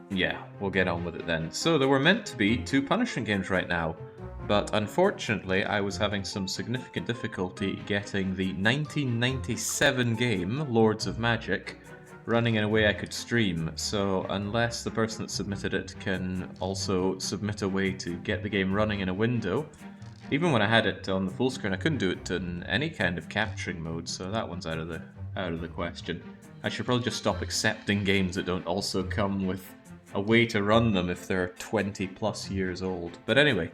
Yeah, we'll get on with it then. So there were meant to be 2 punishment games right now, but unfortunately I was having some significant difficulty getting the 1997 game, Lords of Magic, running in a way I could stream, so unless the person that submitted it can also submit a way to get the game running in a window, even when I had it on the full screen I couldn't do it in any kind of capturing mode, so that one's out of the question. I should probably just stop accepting games that don't also come with a way to run them if they're 20 plus years old. But anyway,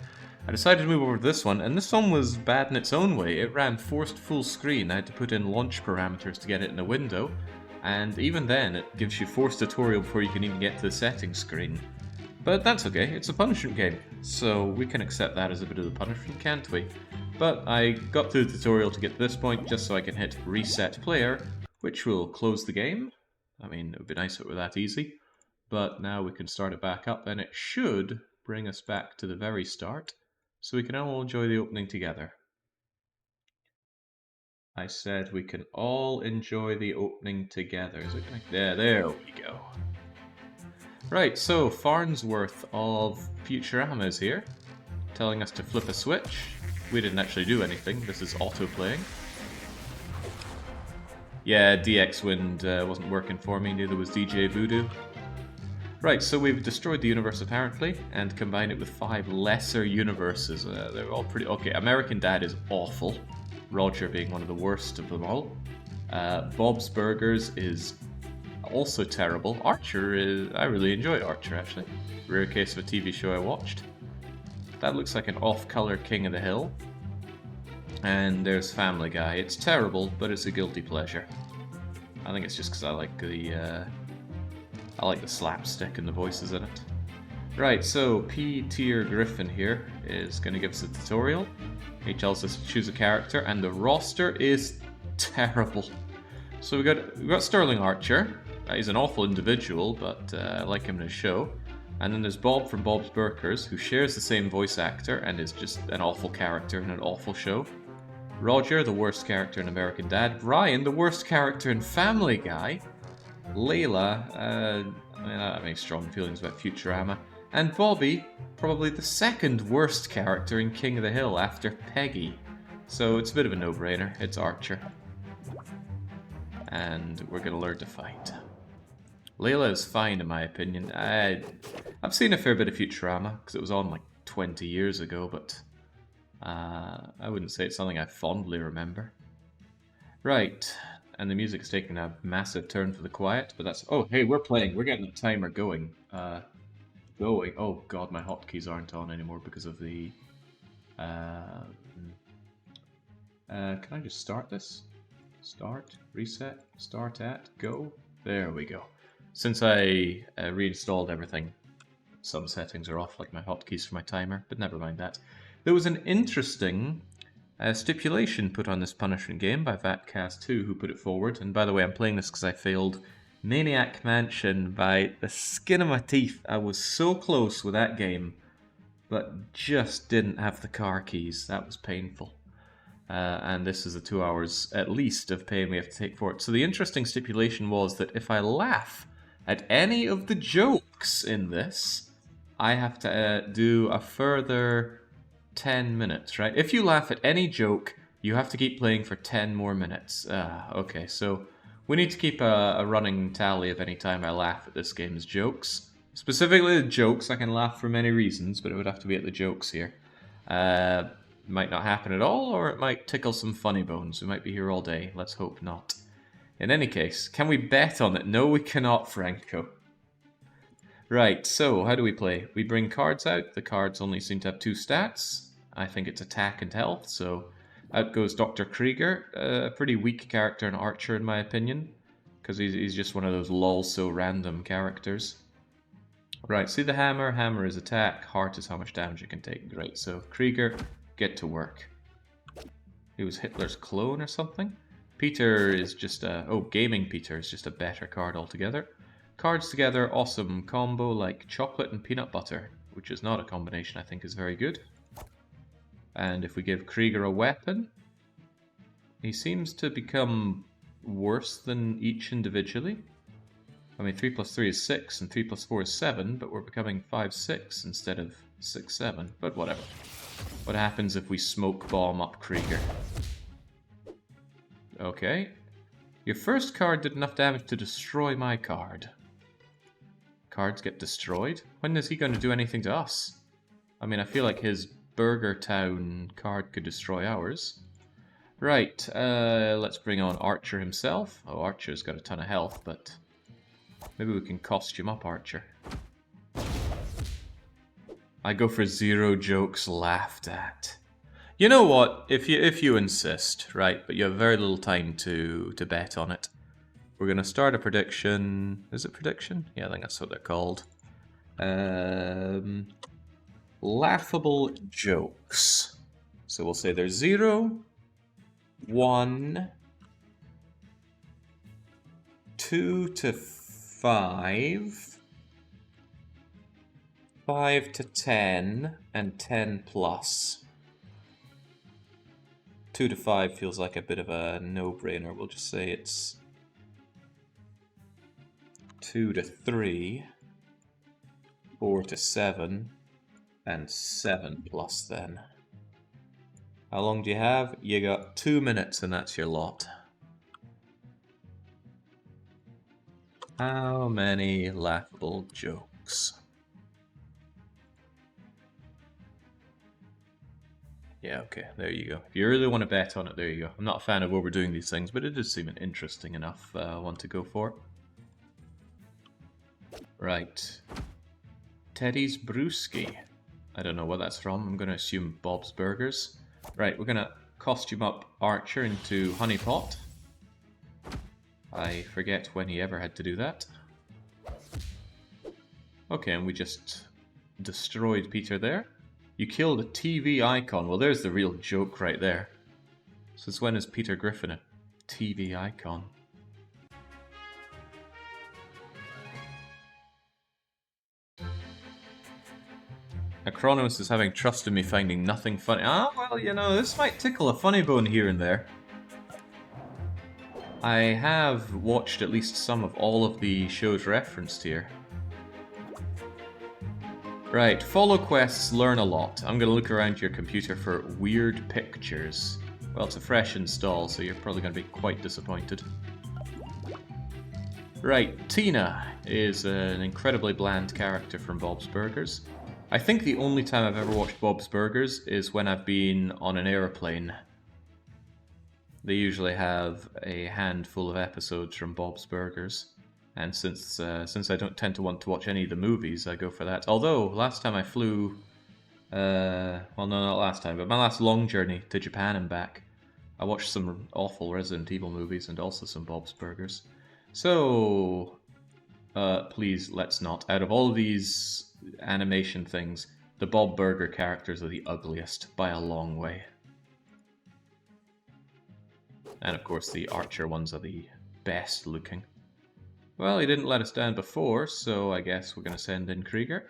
I decided to move over to this one, and this one was bad in its own way. It ran forced full screen. I had to put in launch parameters to get it in a window, and even then it gives you forced tutorial before you can even get to the settings screen. But that's okay, it's a punishment game, so we can accept that as a bit of the punishment, can't we? But I got through the tutorial to get to this point just so I can hit reset player, which will close the game. I mean, it would be nice if it were that easy. But now we can start it back up, and it should bring us back to the very start, so we can all enjoy the opening together. I said we can all enjoy the opening together. Is it gonna... there we go. Right, so Farnsworth of Futurama is here, telling us to flip a switch. We didn't actually do anything, this is auto-playing. Yeah, DX Wind wasn't working for me, neither was DJ Voodoo. Right, so we've destroyed the universe apparently, and combined it with 5 lesser universes. They're all pretty... Okay, American Dad is awful, Roger being one of the worst of them all. Bob's Burgers is also terrible. Archer is... I really enjoyed Archer, actually. Rare case of a TV show I watched. That looks like an off-color King of the Hill. And there's Family Guy. It's terrible, but it's a guilty pleasure. I think it's just because I like the slapstick and the voices in it. Right, so P-tier Griffin here is going to give us a tutorial. He tells us to choose a character, and the roster is terrible. So we've got Sterling Archer. He's an awful individual, but I like him in his show. And then there's Bob from Bob's Burgers, who shares the same voice actor and is just an awful character in an awful show. Roger, the worst character in American Dad. Brian, the worst character in Family Guy. Layla, I don't have any strong feelings about Futurama. And Bobby, probably the second worst character in King of the Hill after Peggy. So it's a bit of a no-brainer. It's Archer. And we're going to learn to fight. Layla is fine in my opinion. I've seen a fair bit of Futurama, because it was on like 20 years ago, but I wouldn't say it's something I fondly remember. Right, and the music's taking a massive turn for the quiet, but that's... Oh, hey, we're playing. We're getting the timer going. Going. Oh god, my hotkeys aren't on anymore because of the... can I just start this? Start, reset, start at, go. There we go. Since I reinstalled everything, some settings are off, like my hotkeys for my timer, but never mind that. There was an interesting stipulation put on this punishment game by Vatcast2, who put it forward. And by the way, I'm playing this because I failed Maniac Mansion by the skin of my teeth. I was so close with that game, but just didn't have the car keys. That was painful. And this is the 2 hours at least of pain we have to take for it. So the interesting stipulation was that if I laugh at any of the jokes in this, I have to do a further 10 minutes, right? If you laugh at any joke, you have to keep playing for 10 more minutes. Okay, so we need to keep a running tally of any time I laugh at this game's jokes. Specifically the jokes. I can laugh for many reasons, but it would have to be at the jokes here. Might not happen at all, or it might tickle some funny bones. We might be here all day. Let's hope not. In any case, can we bet on it? No, we cannot, Franco. Right, so how do we play? We bring cards out. The cards only seem to have 2 stats. I think it's attack and health, so out goes Dr. Krieger. A pretty weak character in Archer, in my opinion, because he's just one of those lol so random characters. Right, see the hammer? Hammer is attack. Heart is how much damage you can take. Great, so Krieger, get to work. He was Hitler's clone or something? Peter is just a... Oh, Gaming Peter is just a better card altogether. Cards together, awesome combo like chocolate and peanut butter, which is not a combination I think is very good. And if we give Krieger a weapon, he seems to become worse than each individually. I mean, 3 plus 3 is 6, and 3 plus 4 is 7, but we're becoming 5, 6 instead of 6, 7. But whatever. What happens if we smoke bomb up Krieger? Okay. Your first card did enough damage to destroy my card. Cards get destroyed? When is he going to do anything to us? I mean, I feel like his Burger Town card could destroy ours. Right, let's bring on Archer himself. Oh, Archer's got a ton of health, but maybe we can costume up Archer. I go for 0 jokes laughed at. You know what? If you insist, right? But you have very little time to bet on it. We're gonna start a prediction. Is it prediction? Yeah, I think that's what they're called. Laughable jokes. So we'll say there's 0, 1, 2 to 5, 5 to 10, and 10 plus. 2 to 5 feels like a bit of a no-brainer. We'll just say it's 2 to 3, 4 to 7, and 7 plus then. How long do you have? You got 2 minutes and that's your lot. How many laughable jokes? Yeah, okay, there you go. If you really want to bet on it, there you go. I'm not a fan of overdoing these things, but it does seem an interesting enough one to go for. Right. Teddy's Brewski. I don't know what that's from. I'm going to assume Bob's Burgers. Right, we're going to costume up Archer into Honeypot. I forget when he ever had to do that. Okay, and we just destroyed Peter there. You killed a TV icon. Well, there's the real joke right there. Since when is Peter Griffin a TV icon? Acronymus is having trust in me finding nothing funny. Ah, well, you know, this might tickle a funny bone here and there. I have watched at least some of all of the shows referenced here. Right, follow quests, learn a lot. I'm going to look around your computer for weird pictures. Well, it's a fresh install, so you're probably going to be quite disappointed. Right, Tina is an incredibly bland character from Bob's Burgers. I think the only time I've ever watched Bob's Burgers is when I've been on an airplane. They usually have a handful of episodes from Bob's Burgers. And since I don't tend to want to watch any of the movies, I go for that. Although, last time I flew... well, no, not last time, but my last long journey to Japan and back, I watched some awful Resident Evil movies and also some Bob's Burgers. So, please, let's not. Out of all of these animation things, the Bob Burger characters are the ugliest by a long way. And of course, the Archer ones are the best looking. Well, he didn't let us down before, so I guess we're going to send in Krieger.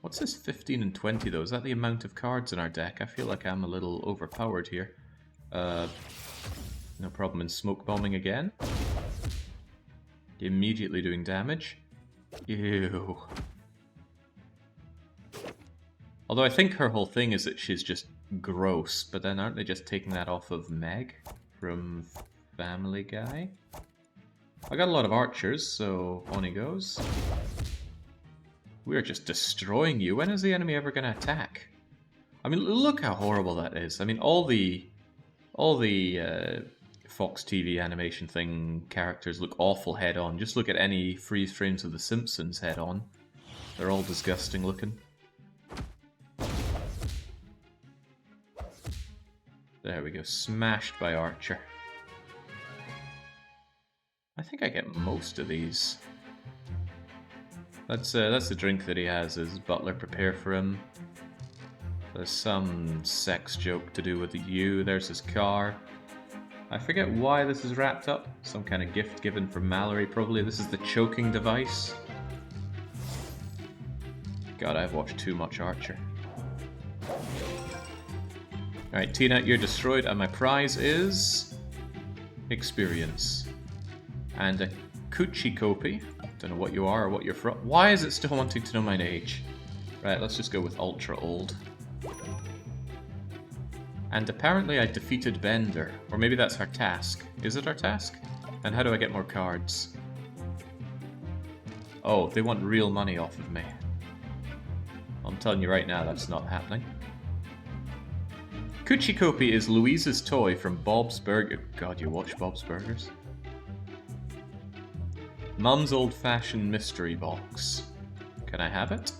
What's this 15 and 20 though? Is that the amount of cards in our deck? I feel like I'm a little overpowered here. No problem in smoke bombing again. Immediately doing damage. Ew. Although I think her whole thing is that she's just gross, but then aren't they just taking that off of Meg from Family Guy? I got a lot of archers, so on he goes. We're just destroying you. When is the enemy ever going to attack? I mean, look how horrible that is. I mean, all the Fox TV animation thing characters look awful head-on. Just look at any freeze frames of The Simpsons head-on. They're all disgusting looking. There we go, smashed by Archer. I think I get most of these. That's the drink that he has, his butler prepare for him. There's some sex joke to do with you. There's his car. I forget why this is wrapped up. Some kind of gift given from Mallory, probably. This is the choking device. God, I've watched too much Archer. Alright, Tina, you're destroyed, and my prize is... experience. And a Coochie Kopi. Don't know what you are or what you're from. Why is it still wanting to know my age? Right, let's just go with ultra old. And apparently I defeated Bender. Or maybe that's our task. Is it our task? And how do I get more cards? Oh, they want real money off of me. I'm telling you right now, that's not happening. Coochie Kopi is Louise's toy from Bob's Burger. God, you watch Bob's Burgers? Mum's old-fashioned mystery box. Can I have it?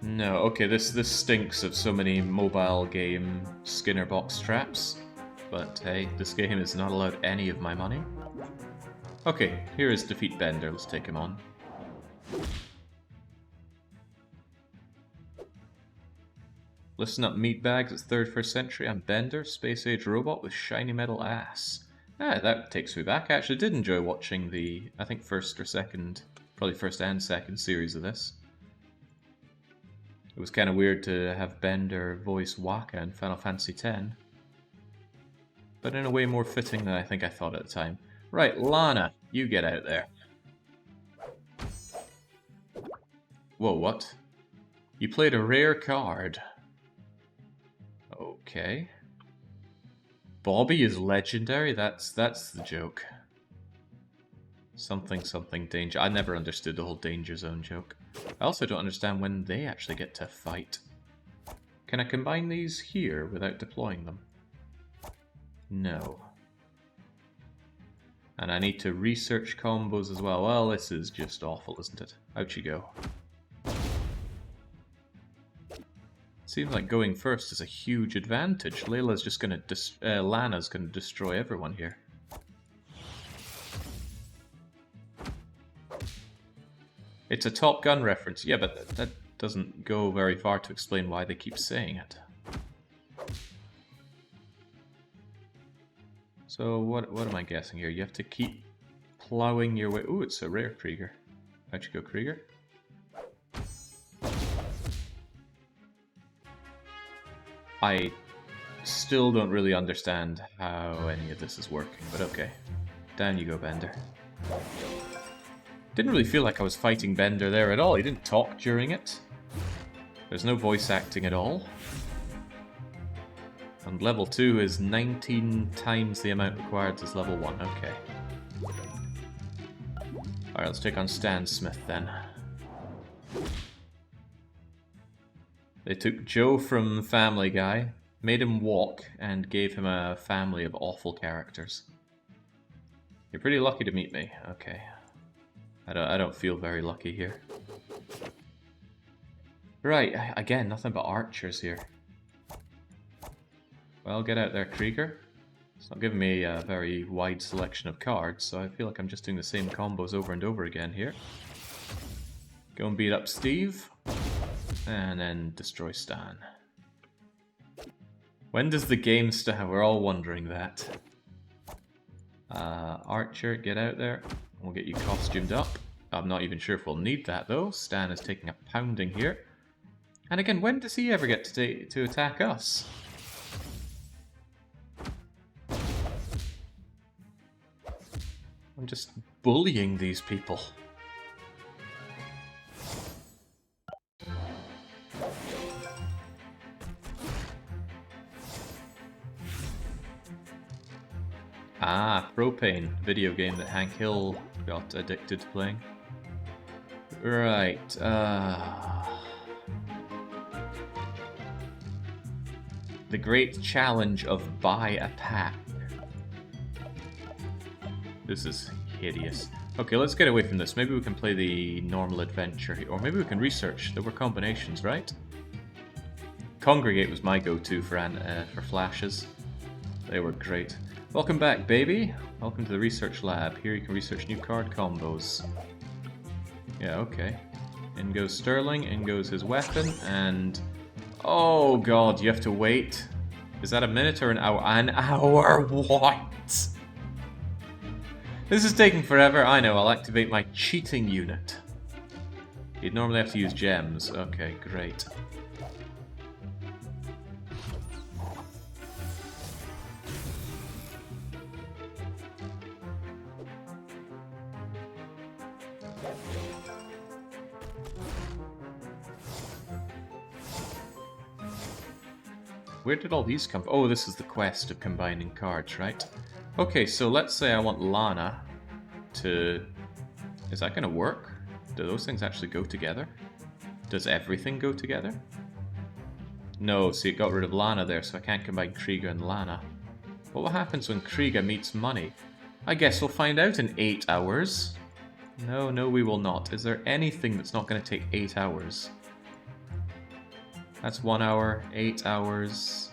No, okay, this stinks of so many mobile game Skinner box traps. But hey, this game is not allowed any of my money. Okay, here is Defeat Bender, let's take him on. Listen up, meatbags, it's 3rd, 1st century, I'm Bender, space-age robot with shiny metal ass. Ah, that takes me back. I actually did enjoy watching the, I think, 1st or 2nd, probably 1st and 2nd series of this. It was kind of weird to have Bender voice Waka in Final Fantasy X. But in a way more fitting than I think I thought at the time. Right, Lana, you get out there. Whoa, what? You played a rare card. Okay. Bobby is legendary? That's the joke. Something danger. I never understood the whole danger zone joke. I also don't understand when they actually get to fight. Can I combine these here without deploying them? No. And I need to research combos as well. Well, this is just awful, isn't it? Out you go. Seems like going first is a huge advantage. Layla's just gonna Lana's gonna destroy everyone here. It's a Top Gun reference. Yeah, but that doesn't go very far to explain why they keep saying it. So what am I guessing here? You have to keep plowing your way. Ooh, it's a rare Krieger. How'd you go, Krieger? I still don't really understand how any of this is working, but okay. Down you go, Bender. Didn't really feel like I was fighting Bender there at all. He didn't talk during it. There's no voice acting at all. And level 2 is 19 times the amount required as level 1. Okay. Alright, let's take on Stan Smith then. They took Joe from Family Guy, made him walk, and gave him a family of awful characters. You're pretty lucky to meet me. Okay. I don't feel very lucky here. Right, again, nothing but archers here. Well, get out there, Krieger. It's not giving me a very wide selection of cards, so I feel like I'm just doing the same combos over and over again here. Go and beat up Steve. And then destroy Stan. When does the game start? We're all wondering that. Archer, get out there. We'll get you costumed up. I'm not even sure if we'll need that though. Stan is taking a pounding here. And again, when does he ever get to attack us? I'm just bullying these people. Ah, Propane, video game that Hank Hill got addicted to playing. Right, the great challenge of buy a pack. This is hideous. Okay, let's get away from this. Maybe we can play the normal adventure here. Or maybe we can research. There were combinations, right? Congregate was my go-to for flashes. They were great. Welcome back, baby. Welcome to the research lab. Here you can research new card combos. Yeah, okay. In goes Sterling, in goes his weapon, and... Oh god, you have to wait. Is that a minute or an hour? An hour? What? This is taking forever. I know, I'll activate my cheating unit. You'd normally have to use gems. Okay, great. Where did all these come from? Oh, this is the quest of combining cards, right? Okay, so let's say I want Lana to... Is that going to work? Do those things actually go together? Does everything go together? No, see, it got rid of Lana there, so I can't combine Krieger and Lana. But what happens when Krieger meets money? I guess we'll find out in 8 hours. No, no, we will not. Is there anything that's not going to take 8 hours? That's 1 hour, 8 hours.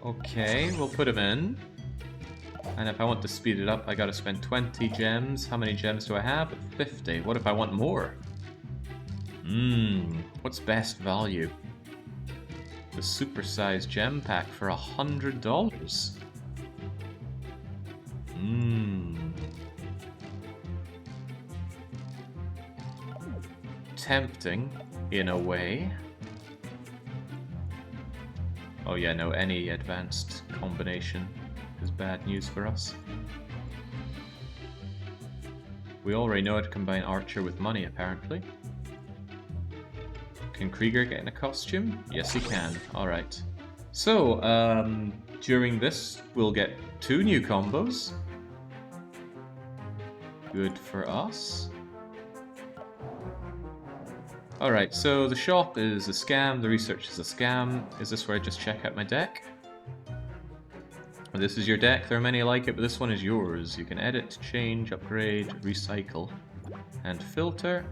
Okay, we'll put him in. And if I want to speed it up, I gotta spend 20 gems. How many gems do I have? 50. What if I want more? What's best value? The supersized gem pack for $100. Tempting, in a way. Oh yeah, no, any advanced combination is bad news for us. We already know how to combine Archer with money, apparently. Can Krieger get in a costume? Yes, he can. Alright. So, during this, we'll get 2 new combos. Good for us. Alright, so the shop is a scam, the research is a scam. Is this where I just check out my deck? This is your deck, there are many like it, but this one is yours. You can edit, change, upgrade, recycle, and filter.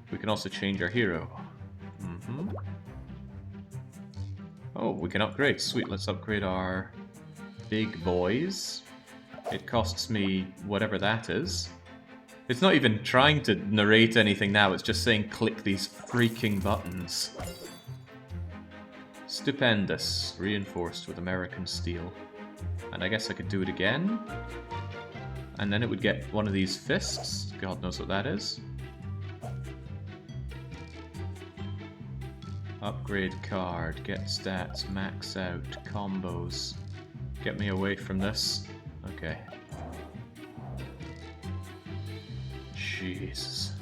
We can also change our hero. Oh, we can upgrade. Sweet, let's upgrade our big boys. It costs me whatever that is. It's not even trying to narrate anything now, it's just saying click these freaking buttons. Stupendous. Reinforced with American steel. And I guess I could do it again. And then it would get one of these fists. God knows what that is. Upgrade card, get stats, max out, combos. Get me away from this. Okay. Jesus.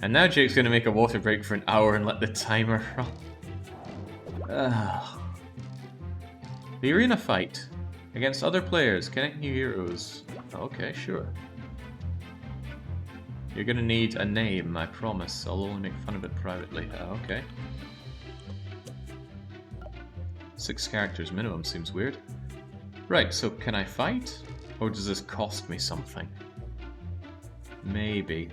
And now Jake's gonna make a water break for an hour and let the timer run. The arena fight. Against other players, connect new heroes. Okay, sure. You're gonna need a name, I promise. I'll only make fun of it privately. Okay. 6 characters minimum seems weird. Right, so can I fight? Or does this cost me something? Maybe.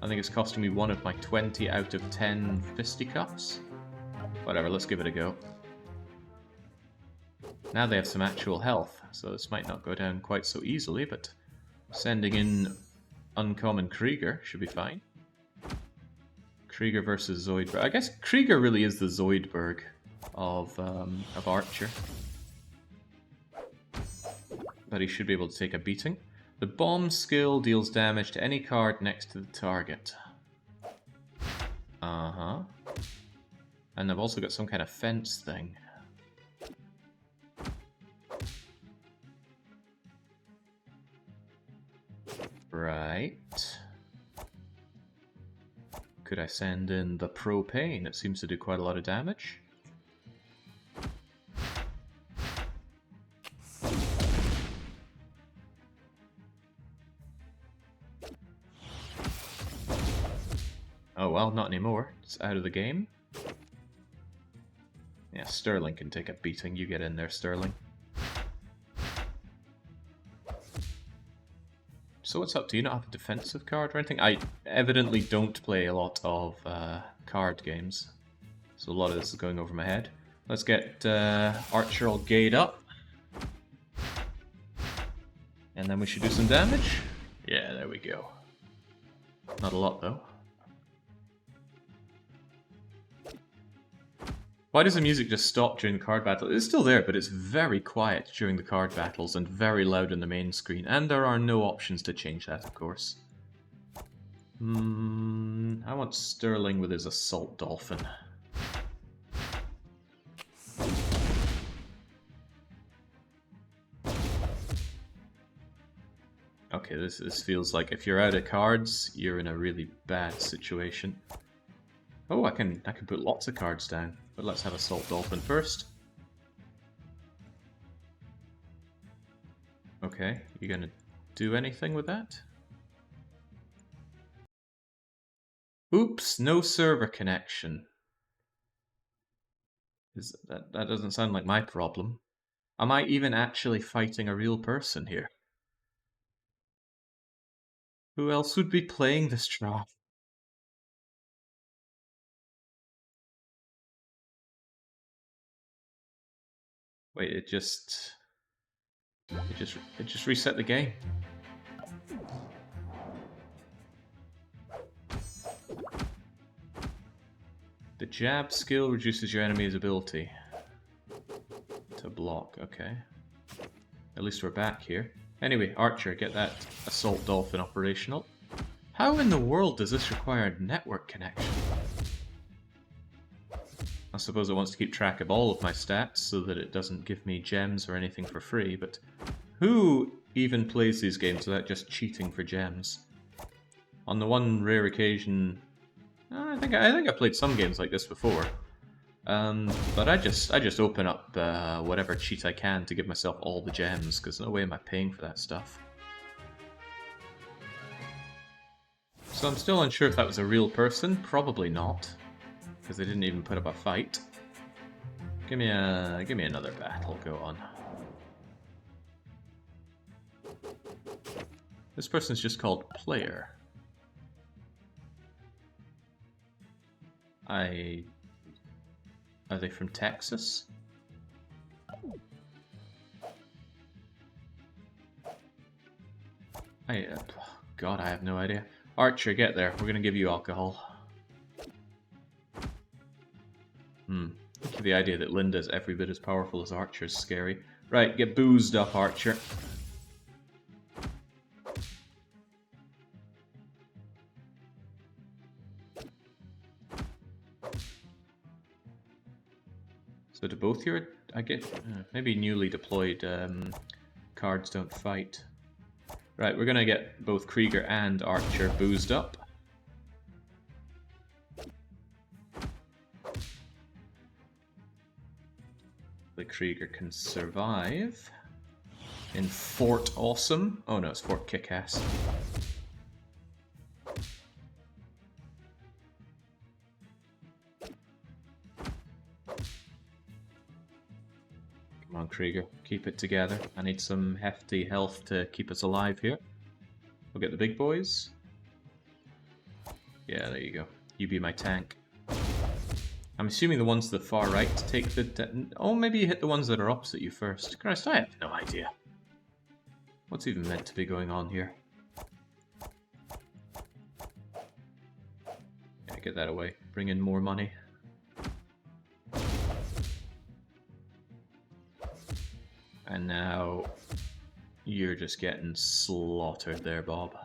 I think it's costing me 1 of my 20 out of 10 fisticuffs. Whatever, let's give it a go. Now they have some actual health, so this might not go down quite so easily, but sending in uncommon Krieger should be fine. Krieger versus Zoidberg. I guess Krieger really is the Zoidberg of Archer. But he should be able to take a beating. The bomb skill deals damage to any card next to the target. And I've also got some kind of fence thing. Right. Could I send in the propane? It seems to do quite a lot of damage. Oh well, not anymore. It's out of the game. Yeah, Sterling can take a beating. You get in there, Sterling. So what's up? Do you not have a defensive card or anything? I evidently don't play a lot of card games. So a lot of this is going over my head. Let's get Archer all gayed up. And then we should do some damage. Yeah, there we go. Not a lot though. Why does the music just stop during the card battle? It's still there, but it's very quiet during the card battles and very loud on the main screen. And there are no options to change that, of course. I want Sterling with his Assault Dolphin. Okay, this feels like if you're out of cards, you're in a really bad situation. Oh, I can put lots of cards down, but let's have Assault Dolphin first. Okay, you gonna do anything with that? Oops, no server connection. That doesn't sound like my problem. Am I even actually fighting a real person here? Who else would be playing this draft? Wait, it just reset the game. The jab skill reduces your enemy's ability to block. Okay. At least we're back here. Anyway, Archer, get that Assault Dolphin operational. How in the world does this require a network connection? I suppose it wants to keep track of all of my stats so that it doesn't give me gems or anything for free, but who even plays these games without just cheating for gems? On the one rare occasion, I think I played some games like this before, but I just open up whatever cheat I can to give myself all the gems, because no way am I paying for that stuff. So I'm still unsure if that was a real person. Probably not, because they didn't even put up a fight. Give me another battle. Go on. This person's just called Player. Are they from Texas? God, I have no idea. Archer, get there. We're gonna give you alcohol. The idea that Linda's every bit as powerful as Archer is scary. Right, get boozed up, Archer. So do both your, I get, maybe newly deployed cards don't fight. Right, we're gonna get both Krieger and Archer boozed up. The Krieger can survive in Fort Awesome. Oh no, it's Fort Kickass. Come on, Krieger, keep it together. I need some hefty health to keep us alive here. We'll get the big boys. Yeah, there you go. You be my tank. I'm assuming the ones to the far right take the... Oh, maybe you hit the ones that are opposite you first. Christ, I have no idea. What's even meant to be going on here? Yeah, get that away. Bring in more money. And now... You're just getting slaughtered there, Bob.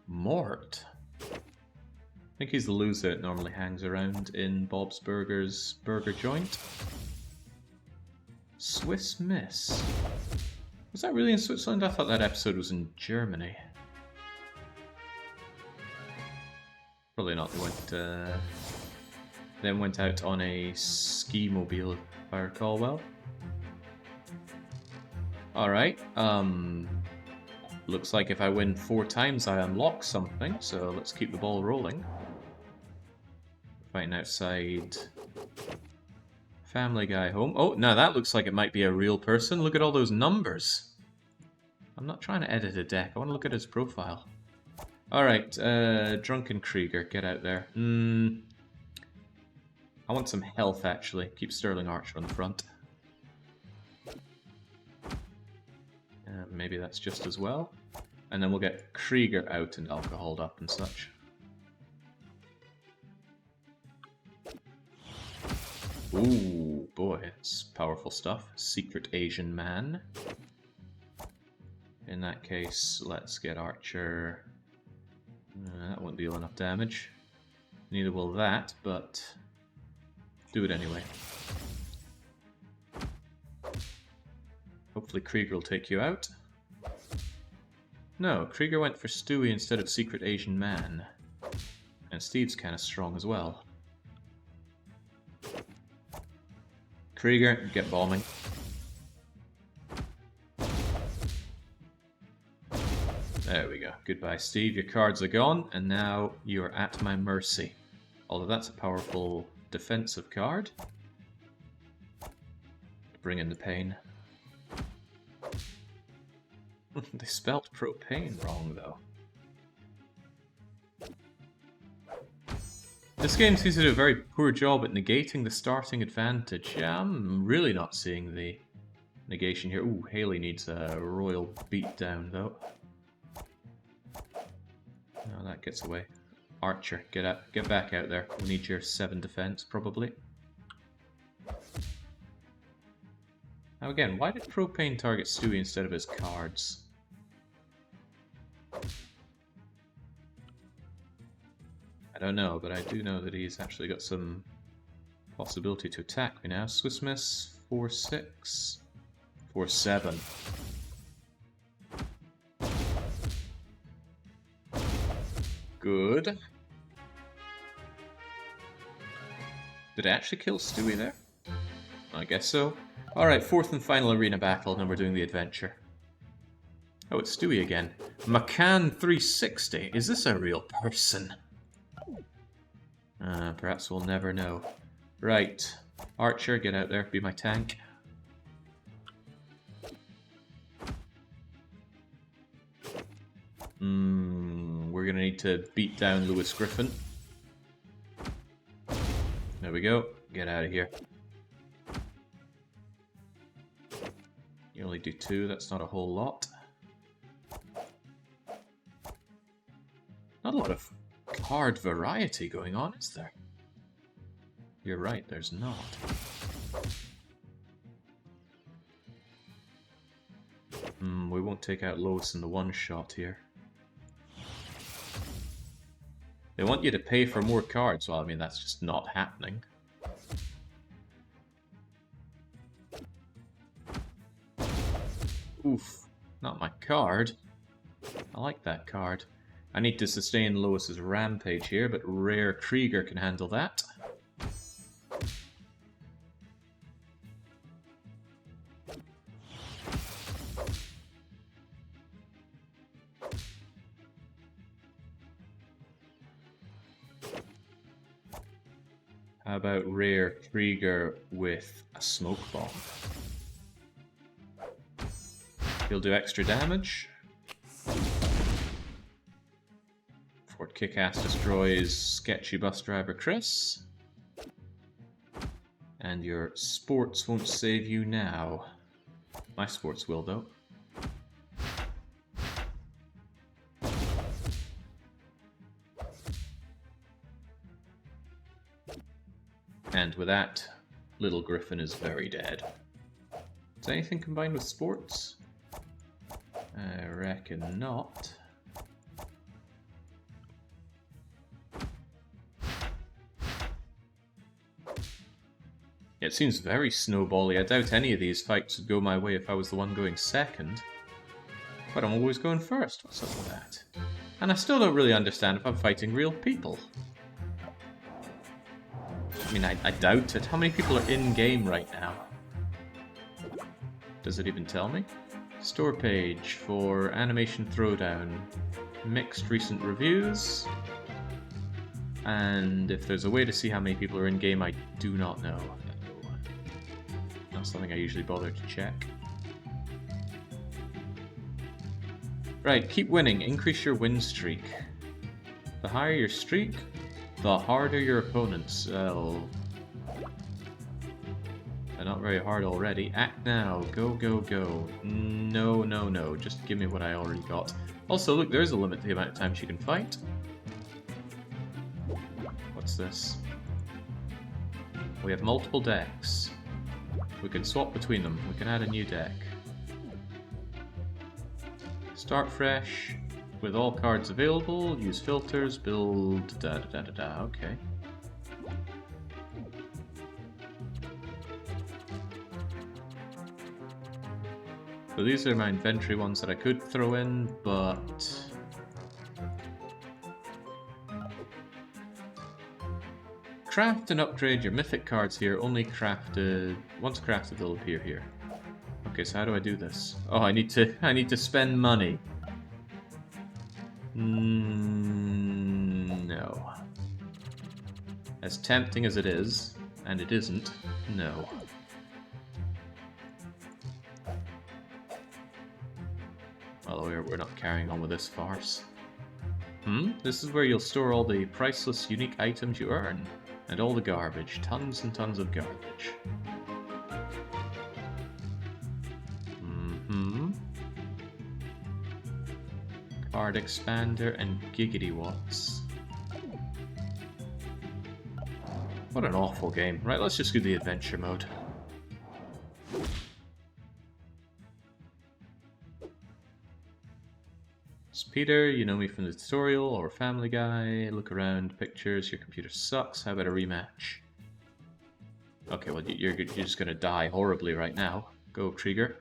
Mort. I think he's the loser that normally hangs around in Bob's Burgers burger joint. Swiss Miss. Was that really in Switzerland? I thought that episode was in Germany. Probably not. They went out on a ski mobile, if I recall well. Alright, looks like if I win 4 times I unlock something, so let's keep the ball rolling. Fighting outside Family Guy home. Oh, now that looks like it might be a real person. Look at all those numbers. I'm not trying to edit a deck, I want to look at his profile. Alright, Drunken Krieger, get out there. I want some health actually. Keep Sterling Archer on the front. Maybe that's just as well. And then we'll get Krieger out and alcoholed up and such. Ooh, boy, it's powerful stuff. Secret Asian Man. In that case, let's get Archer. That won't deal enough damage. Neither will that, but do it anyway. Hopefully Krieger will take you out. No, Krieger went for Stewie instead of Secret Asian Man. And Steve's kind of strong as well. Krieger, get bombing. There we go. Goodbye, Steve. Your cards are gone, and now you're at my mercy. Although that's a powerful defensive card. Bring in the pain. They spelt propane wrong, though. This game seems to do a very poor job at negating the starting advantage. Yeah, I'm really not seeing the negation here. Ooh, Haley needs a royal beatdown, though. No, that gets away. Archer, get back out there. We need your 7 defense, probably. Now again, why did Propane target Stewie instead of his cards? I don't know, but I do know that he's actually got some possibility to attack me now. Swiss Miss, 4-6, 4-7. Good. Did I actually kill Stewie there? I guess so. Alright, 4th and final arena battle, and we're doing the adventure. Oh, it's Stewie again. McCann360. Is this a real person? Perhaps we'll never know. Right. Archer, get out there. Be my tank. We're gonna need to beat down Lewis Griffin. There we go. Get out of here. You only do 2, that's not a whole lot. Not a lot of card variety going on, is there? You're right, there's not. We won't take out Lois in the one shot here. They want you to pay for more cards. Well, I mean, that's just not happening. Oof, not my card. I like that card. I need to sustain Lois's rampage here, but Rare Krieger can handle that. How about Rare Krieger with a smoke bomb? He'll do extra damage. Fort Kickass destroys Sketchy Bus Driver Chris. And your sports won't save you now. My sports will, though. And with that, Little Griffin is very dead. Is anything combined with sports? I reckon not. It seems very snowbally. I doubt any of these fights would go my way if I was the one going second. But I'm always going first. What's up with that? And I still don't really understand if I'm fighting real people. I mean, I doubt it. How many people are in-game right now? Does it even tell me? Store page for Animation Throwdown. Mixed recent reviews. And if there's a way to see how many people are in-game, I do not know. Not something I usually bother to check. Right, keep winning. Increase your win streak. The higher your streak, the harder your opponents. Well, they're not very hard already. Act now. Go, go, go. No, no, no. Just give me what I already got. Also, look, there's a limit to the amount of times you can fight. What's this? We have multiple decks. We can swap between them. We can add a new deck. Start fresh. With all cards available, use filters, build da da da da da. Okay. So these are my inventory ones that I could throw in, but... Craft and upgrade your mythic cards here, only crafted... Once crafted, they'll appear here. Okay, so how do I do this? Oh, I need to spend money. No. As tempting as it is, and it isn't, no. Well, we're not carrying on with this farce. This is where you'll store all the priceless, unique items you earn. And all the garbage. Tons and tons of garbage. Card expander and giggity watts. What an awful game. Right, let's just do the adventure mode. It's Peter, you know me from the tutorial or Family Guy. Look around, pictures, your computer sucks. How about a rematch? Okay, well, you're just gonna die horribly right now. Go, Krieger.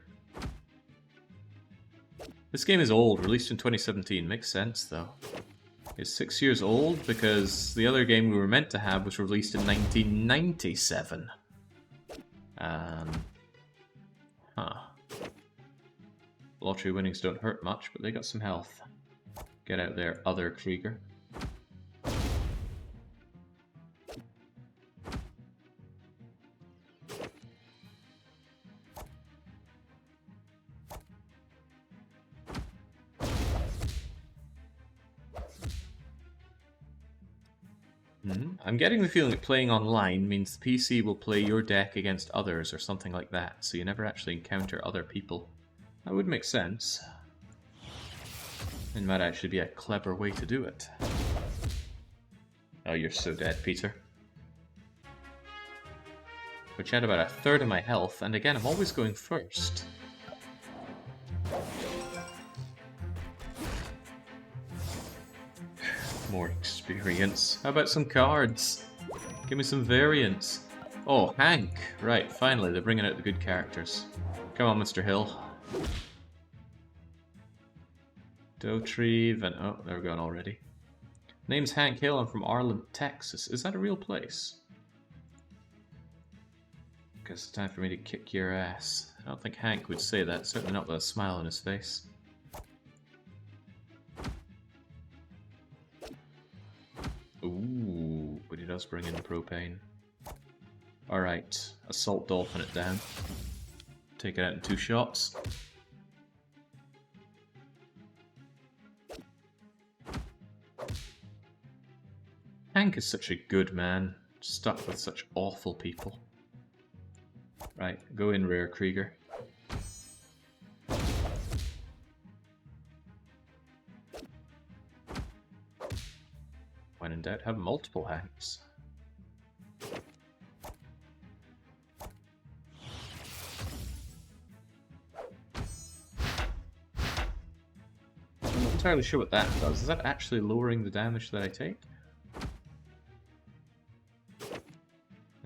This game is old, released in 2017. Makes sense, though. It's 6 years old because the other game we were meant to have was released in 1997. Lottery winnings don't hurt much, but they got some health. Get out there, other Krieger. I'm getting the feeling that playing online means the PC will play your deck against others or something like that, so you never actually encounter other people. That would make sense. It might actually be a clever way to do it. Oh, you're so dead, Peter. Which had about a third of my health, and again, I'm always going first. More experience. How about some cards? Give me some variants. Oh, Hank! Right, finally, they're bringing out the good characters. Come on, Mr. Hill. Dotrieve and... oh, they're gone already. Name's Hank Hill, I'm from Arlen, Texas. Is that a real place? Guess it's time for me to kick your ass. I don't think Hank would say that, certainly not with a smile on his face. Ooh, but he does bring in propane. Alright, Assault Dolphin it down. Take it out in 2 shots. Hank is such a good man, stuck with such awful people. Right, go in rear, Krieger. When in doubt, have multiple Hanks. I'm not entirely sure what that does. Is that actually lowering the damage that I take?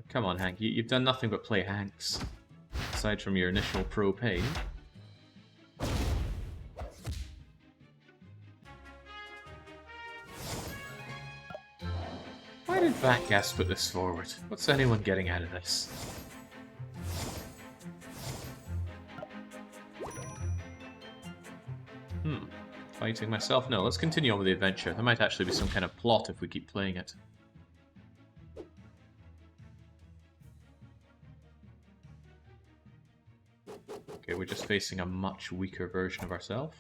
Come on, Hank. You've done nothing but play Hanks. Aside from your initial propane. Why did Vatgas put this forward? What's anyone getting out of this? Fighting myself? No, let's continue on with the adventure. There might actually be some kind of plot if we keep playing it. Okay, we're just facing a much weaker version of ourselves.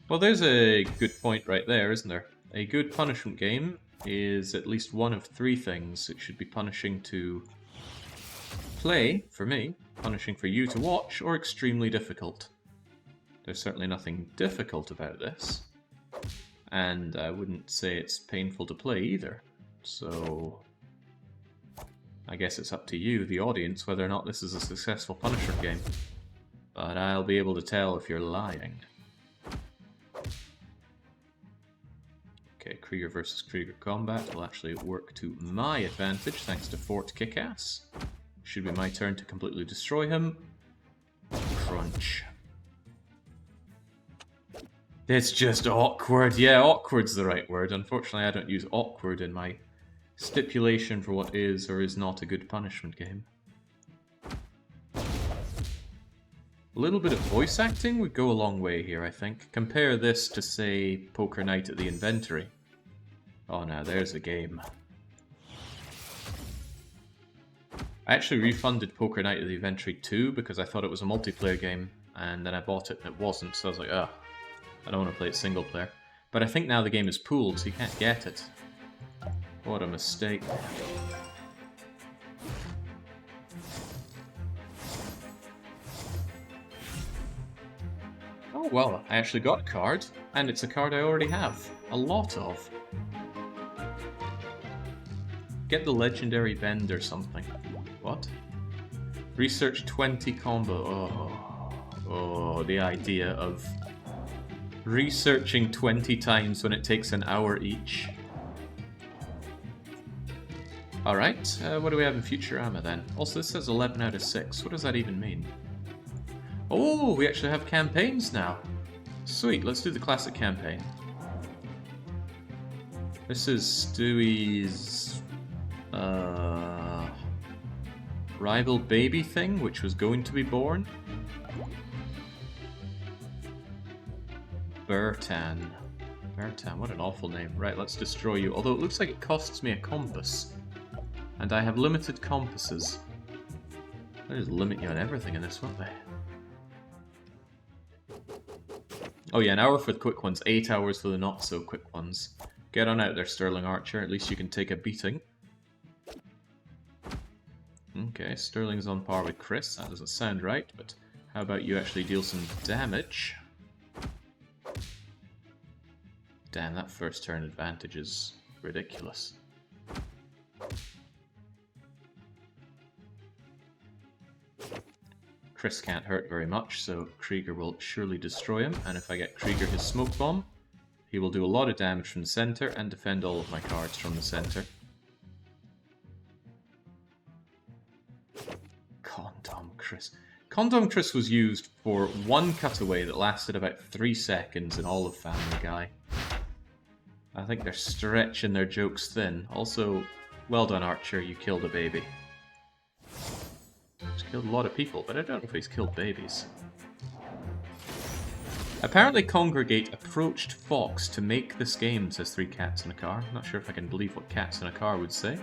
Well, there's a good point right there, isn't there? A good punishment game is at least one of 3 things. It should be punishing to play, for me, punishing for you to watch, or extremely difficult. There's certainly nothing difficult about this. And I wouldn't say it's painful to play either. So I guess it's up to you, the audience, whether or not this is a successful punishment game. But I'll be able to tell if you're lying. Okay, Krieger versus Krieger combat will actually work to my advantage thanks to Fort Kickass. Should be my turn to completely destroy him. Crunch. It's just awkward. Yeah, awkward's the right word. Unfortunately, I don't use awkward in my stipulation for what is or is not a good punishment game. A little bit of voice acting would go a long way here, I think. Compare this to, say, Poker Night at the Inventory. Oh, now there's a game. I actually refunded Poker Night at the Inventory 2 because I thought it was a multiplayer game, and then I bought it and it wasn't, so I was like, ugh, I don't want to play it single player. But I think now the game is pooled, so you can't get it. What a mistake. Oh well, I actually got a card, and it's a card I already have. A lot of. Get the legendary bend or something. What? Research 20 combo. Oh, the idea of researching 20 times when it takes an hour each. Alright, what do we have in Futurama then? Also, this says 11 out of 6. What does that even mean? Oh, we actually have campaigns now. Sweet, let's do the classic campaign. This is Stewie's rival baby thing, which was going to be born. Bertan. Bertan, what an awful name. Right, let's destroy you. Although it looks like it costs me a compass. And I have limited compasses. They just limit you on everything in this, won't they? Oh yeah, an hour for the quick ones, 8 hours for the not-so-quick ones. Get on out there, Sterling Archer. At least you can take a beating. Okay, Sterling's on par with Chris. That doesn't sound right, but how about you actually deal some damage? Damn, that first turn advantage is ridiculous. Chris can't hurt very much, so Krieger will surely destroy him, and if I get Krieger his smoke bomb, he will do a lot of damage from the center and defend all of my cards from the center. Condom Chris. Condom Chris was used for one cutaway that lasted about 3 seconds in all of Family Guy. I think they're stretching their jokes thin. Also, well done Archer, you killed a baby. He's killed a lot of people, but I don't know if he's killed babies. Apparently Congregate approached Fox to make this game, says 3 Cats in a Car. I'm not sure if I can believe what Cats in a Car would say.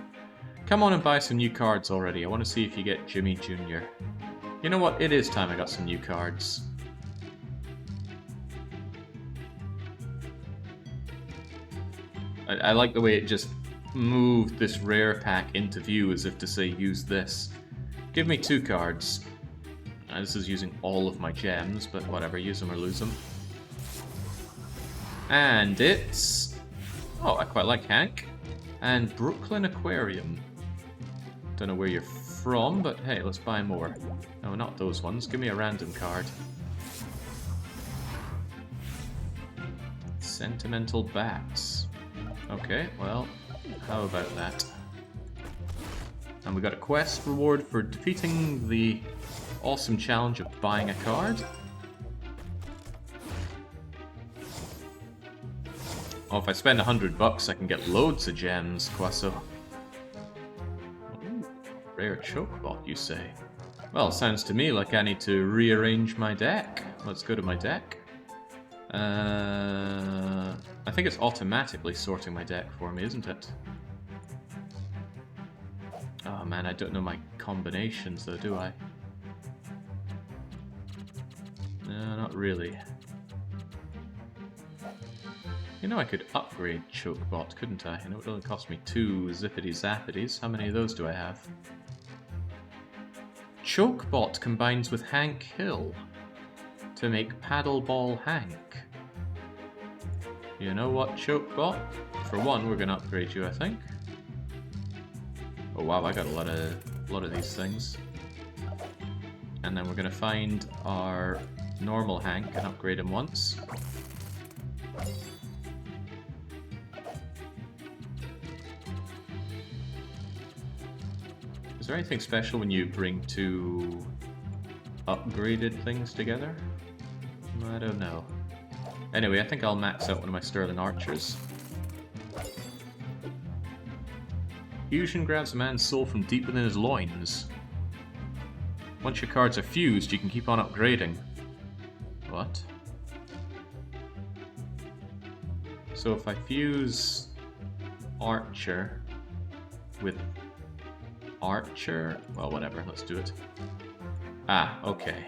Come on and buy some new cards already. I want to see if you get Jimmy Jr. You know what? It is time I got some new cards. I like the way it just moved this rare pack into view as if to say, use this. Give me 2 cards. This is using all of my gems, but whatever, use them or lose them. And it's... oh, I quite like Hank. And Brooklyn Aquarium. Don't know where you're from, but hey, let's buy more. No, not those ones. Give me a random card. Sentimental Bats. Okay, well, how about that? And we got a quest reward for defeating the awesome challenge of buying a card. Oh, if I spend $100, I can get loads of gems, Quasso. Ooh, rare chokebot, you say? Well, sounds to me like I need to rearrange my deck. Let's go to my deck. I think it's automatically sorting my deck for me, isn't it? Oh man, I don't know my combinations though, do I? No, not really. You know I could upgrade Chokebot, couldn't I? And it would only cost me 2 Zippity Zappities. How many of those do I have? Chokebot combines with Hank Hill to make Paddleball Hank. You know what, Chokebot? For one, we're gonna upgrade you, I think. Oh wow, I got a lot of these things. And then we're gonna find our normal Hank and upgrade him once. Is there anything special when you bring two upgraded things together? I don't know. Anyway, I think I'll max out one of my Sterling Archers. Fusion grabs a man's soul from deep within his loins. Once your cards are fused, you can keep on upgrading. What? So if I fuse Archer with Archer... Well, whatever, let's do it. Ah, okay.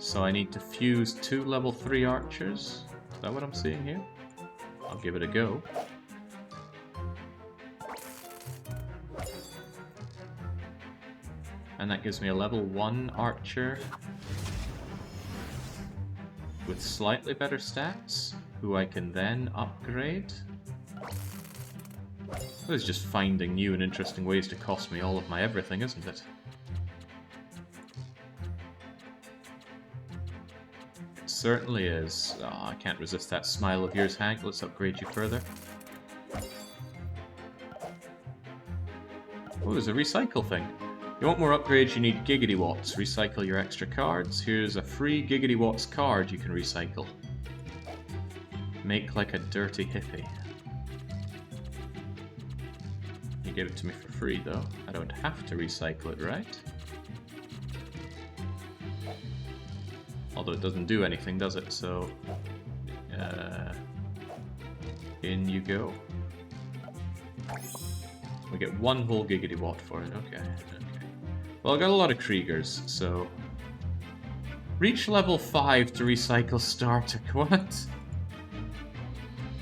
So I need to fuse 2 level 3 Archers? Is that what I'm seeing here? I'll give it a go. And that gives me a level 1 Archer with slightly better stats, who I can then upgrade. This is just finding new and interesting ways to cost me all of my everything, isn't it? It certainly is. Oh, I can't resist that smile of yours, Hank. Let's upgrade you further. Oh, there's a recycle thing. You want more upgrades, you need Giggity Watts. Recycle your extra cards. Here's a free Giggity Watts card you can recycle. Make like a dirty hippie. You gave it to me for free, though. I don't have to recycle it, right? Although it doesn't do anything, does it? So... in you go. We get 1 whole Giggity Watt for it, okay. Well, I got a lot of Kriegers, so... Reach level 5 to recycle starter... What?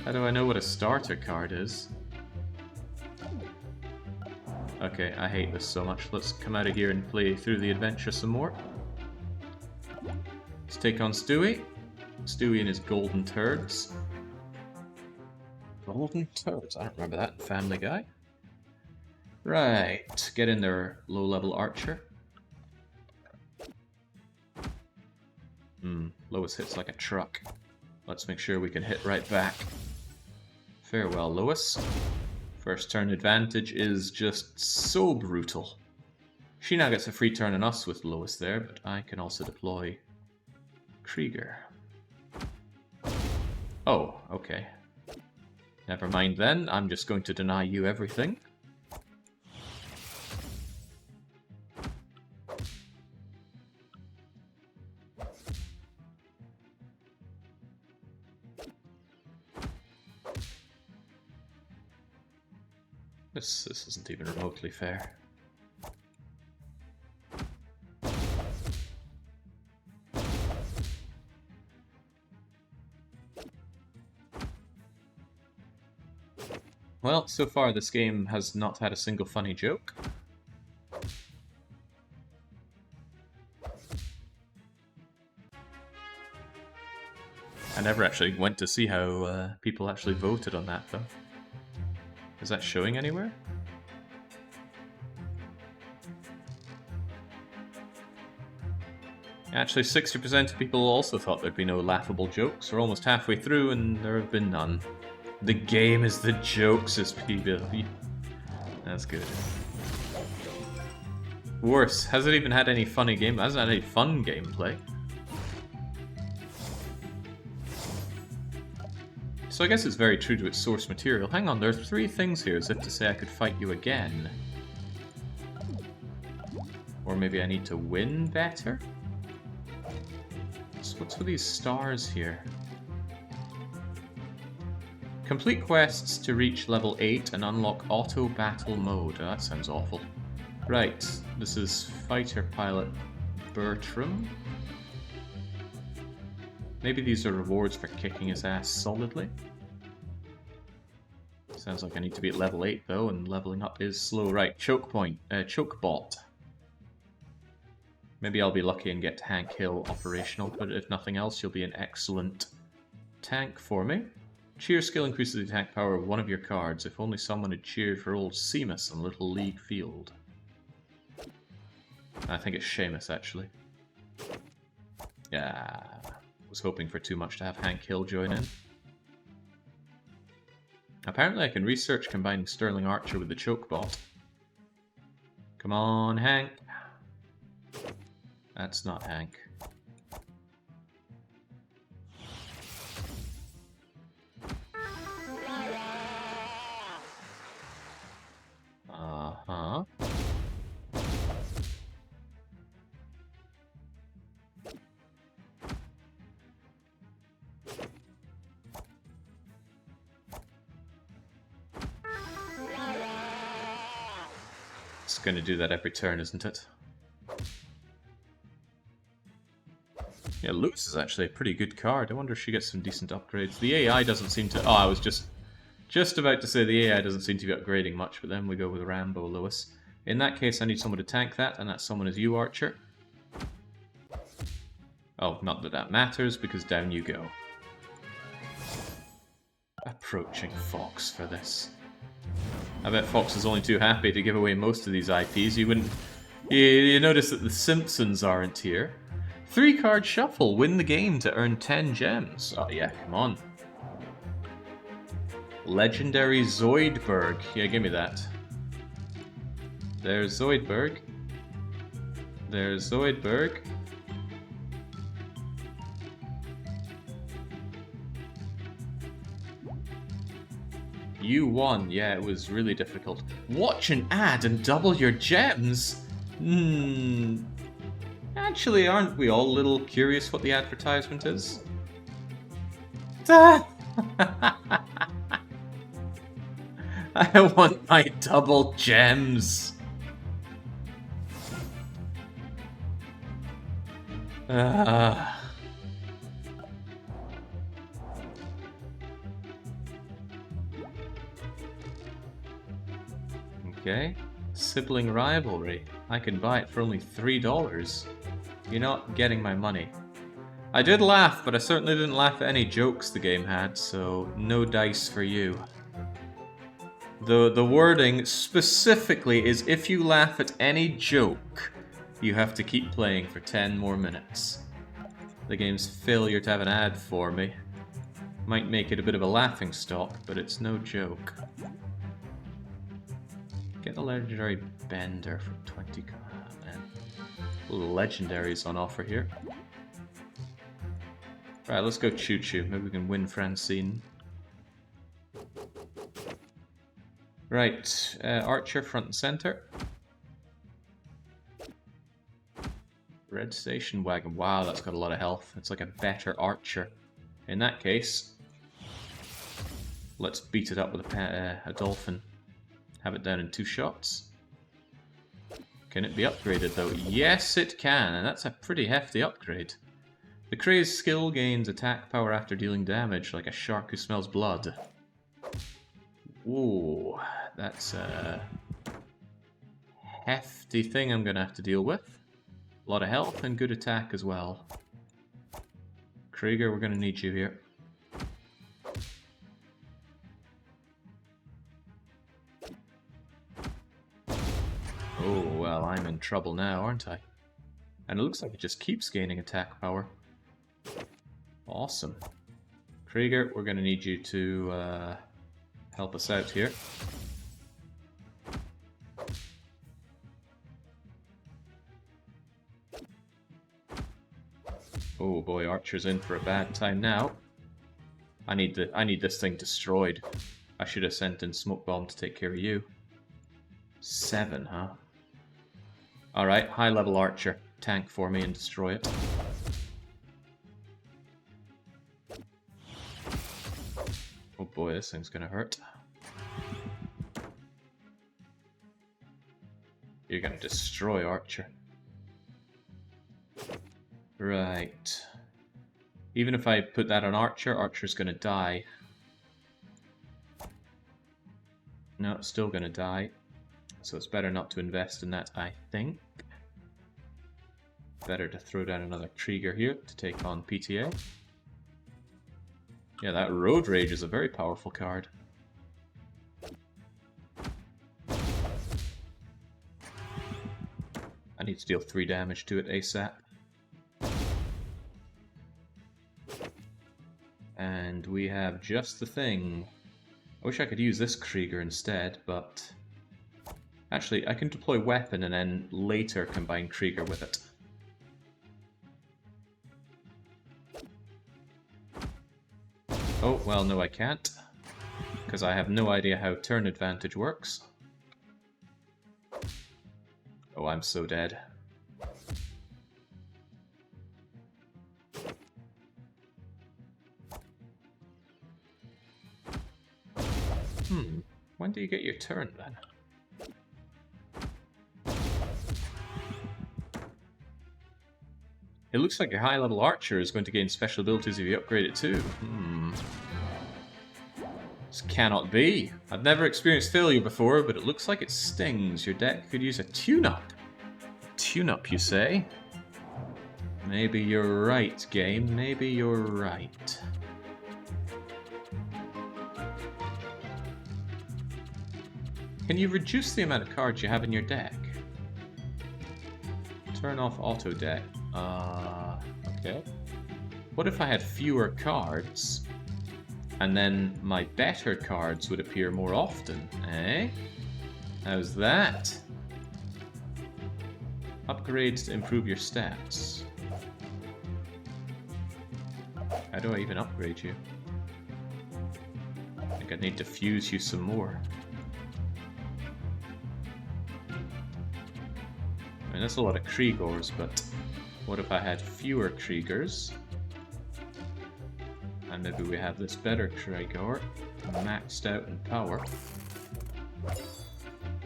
How do I know what a starter card is? Okay, I hate this so much. Let's come out of here and play through the adventure some more. Let's take on Stewie. Stewie and his golden turds. Golden turds? I don't remember that in Family Guy. Right, get in there, low-level archer. Lois hits like a truck. Let's make sure we can hit right back. Farewell, Lois. First turn advantage is just so brutal. She now gets a free turn on us with Lois there, but I can also deploy Krieger. Oh, okay. Never mind then, I'm just going to deny you everything. This isn't even remotely fair. Well, so far this game has not had a single funny joke. I never actually went to see how people actually voted on that, though. Is that showing anywhere? Actually, 60% of people also thought there'd be no laughable jokes. We're almost halfway through and there have been none. The game is the joke, says PW. That's good. Worse, has it even had any funny game? Hasn't had any fun gameplay. So I guess it's very true to its source material. Hang on, there are 3 things here as if to say I could fight you again. Or maybe I need to win better? So what's with these stars here? Complete quests to reach level 8 and unlock auto battle mode. Oh, that sounds awful. Right, this is fighter pilot Bertram. Maybe these are rewards for kicking his ass solidly. Sounds like I need to be at level 8 though, and leveling up is slow. Right, choke bot. Maybe I'll be lucky and get Hank Hill operational, but if nothing else, you'll be an excellent tank for me. Cheer skill increases the attack power of one of your cards. If only someone had cheered for old Seamus on Little League Field. I think it's Seamus, actually. Yeah, was hoping for too much to have Hank Hill join in. Apparently I can research combining Sterling Archer with the choke bot. Come on, Hank. That's not Hank. Uh-huh. It's gonna do that every turn, isn't it? Yeah, Luz is actually a pretty good card. I wonder if she gets some decent upgrades. The AI doesn't seem to... Oh, I was just about to say the AI doesn't seem to be upgrading much, but then we go with Rambo Lewis. In that case, I need someone to tank that, and that someone is you, Archer. Oh, not that that matters, because down you go. Approaching Fox for this. I bet Fox is only too happy to give away most of these IPs. You wouldn't... You notice that the Simpsons aren't here. 3-card shuffle. Win the game to earn 10 gems. Oh yeah, come on. Legendary Zoidberg. Yeah, give me that. There's Zoidberg. There's Zoidberg. You won. Yeah, it was really difficult. Watch an ad and double your gems? Actually, aren't we all a little curious what the advertisement is? I want my double gems. Okay. Sibling rivalry. I can buy it for only $3. You're not getting my money. I did laugh, but I certainly didn't laugh at any jokes the game had, so no dice for you. The wording specifically is if you laugh at any joke, you have to keep playing for 10 more minutes. The game's failure to have an ad for me might make it a bit of a laughing stock, but it's no joke. Get the legendary Bender for 20. Oh, man. Legendaries on offer here. Right, let's go Choo Choo. Maybe we can win Francine. Right, Archer front and center. Red Station Wagon. Wow, that's got a lot of health. It's like a better Archer. In that case, let's beat it up with a Dolphin. Have it down in 2 shots. Can it be upgraded though? Yes, it can, and that's a pretty hefty upgrade. The crazed skill gains attack power after dealing damage, like a shark who smells blood. Ooh, that's a hefty thing I'm gonna have to deal with. A lot of health and good attack as well. Krieger, we're gonna need you here. Oh, well, I'm in trouble now, aren't I? And it looks like it just keeps gaining attack power. Awesome. Krieger, we're gonna need you to help us out here. Oh boy, Archer's in for a bad time now. I need this thing destroyed. I should have sent in Smoke Bomb to take care of you. 7, huh? Alright, high level Archer. Tank for me and destroy it. Oh boy, this thing's gonna hurt. You're gonna destroy Archer. Right. Even if I put that on Archer, Archer's gonna die. No, it's still gonna die. So it's better not to invest in that, I think. Better to throw down another Krieger here to take on PTA. Yeah, that Road Rage is a very powerful card. I need to deal 3 damage to it ASAP. And we have just the thing. I wish I could use this Krieger instead, but Actually, I can deploy weapon and then later combine Krieger with it. Oh, well, no I can't. Because I have no idea how turn advantage works. Oh, I'm so dead. When do you get your turn then? It looks like your high-level archer is going to gain special abilities if you upgrade it too. This cannot be. I've never experienced failure before, but it looks like it stings. Your deck could use a tune-up. Tune-up, you say? Maybe you're right, game. Maybe you're right. Can you reduce the amount of cards you have in your deck? Turn off auto deck. Okay. What if I had fewer cards, and then my better cards would appear more often, eh? How's that? Upgrades to improve your stats. How do I even upgrade you? I think I need to fuse you some more. I mean, that's a lot of Kriegors, but what if I had fewer Kriegers? And maybe we have this better Krieger, maxed out in power.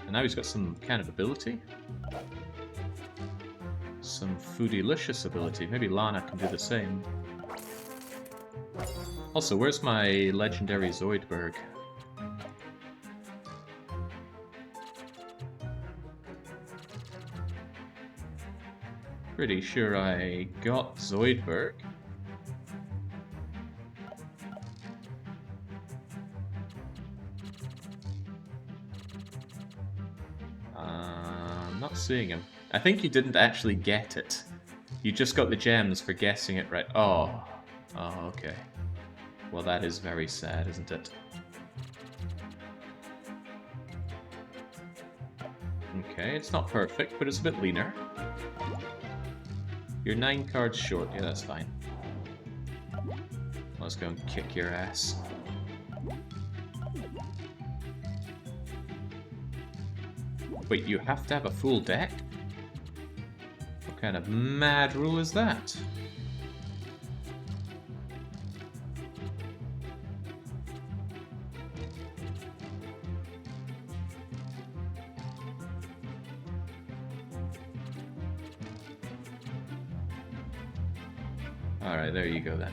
And now he's got some kind of ability. Some foodylicious ability. Maybe Lana can do the same. Also, where's my legendary Zoidberg? Pretty sure I got Zoidberg. I'm not seeing him. I think you didn't actually get it. You just got the gems for guessing it right. Oh. Oh, okay. Well, that is very sad, isn't it? Okay, it's not perfect, but it's a bit leaner. You're 9 cards short. Yeah, that's fine. Let's go and kick your ass. Wait, you have to have a full deck? What kind of mad rule is that? Alright, there you go then.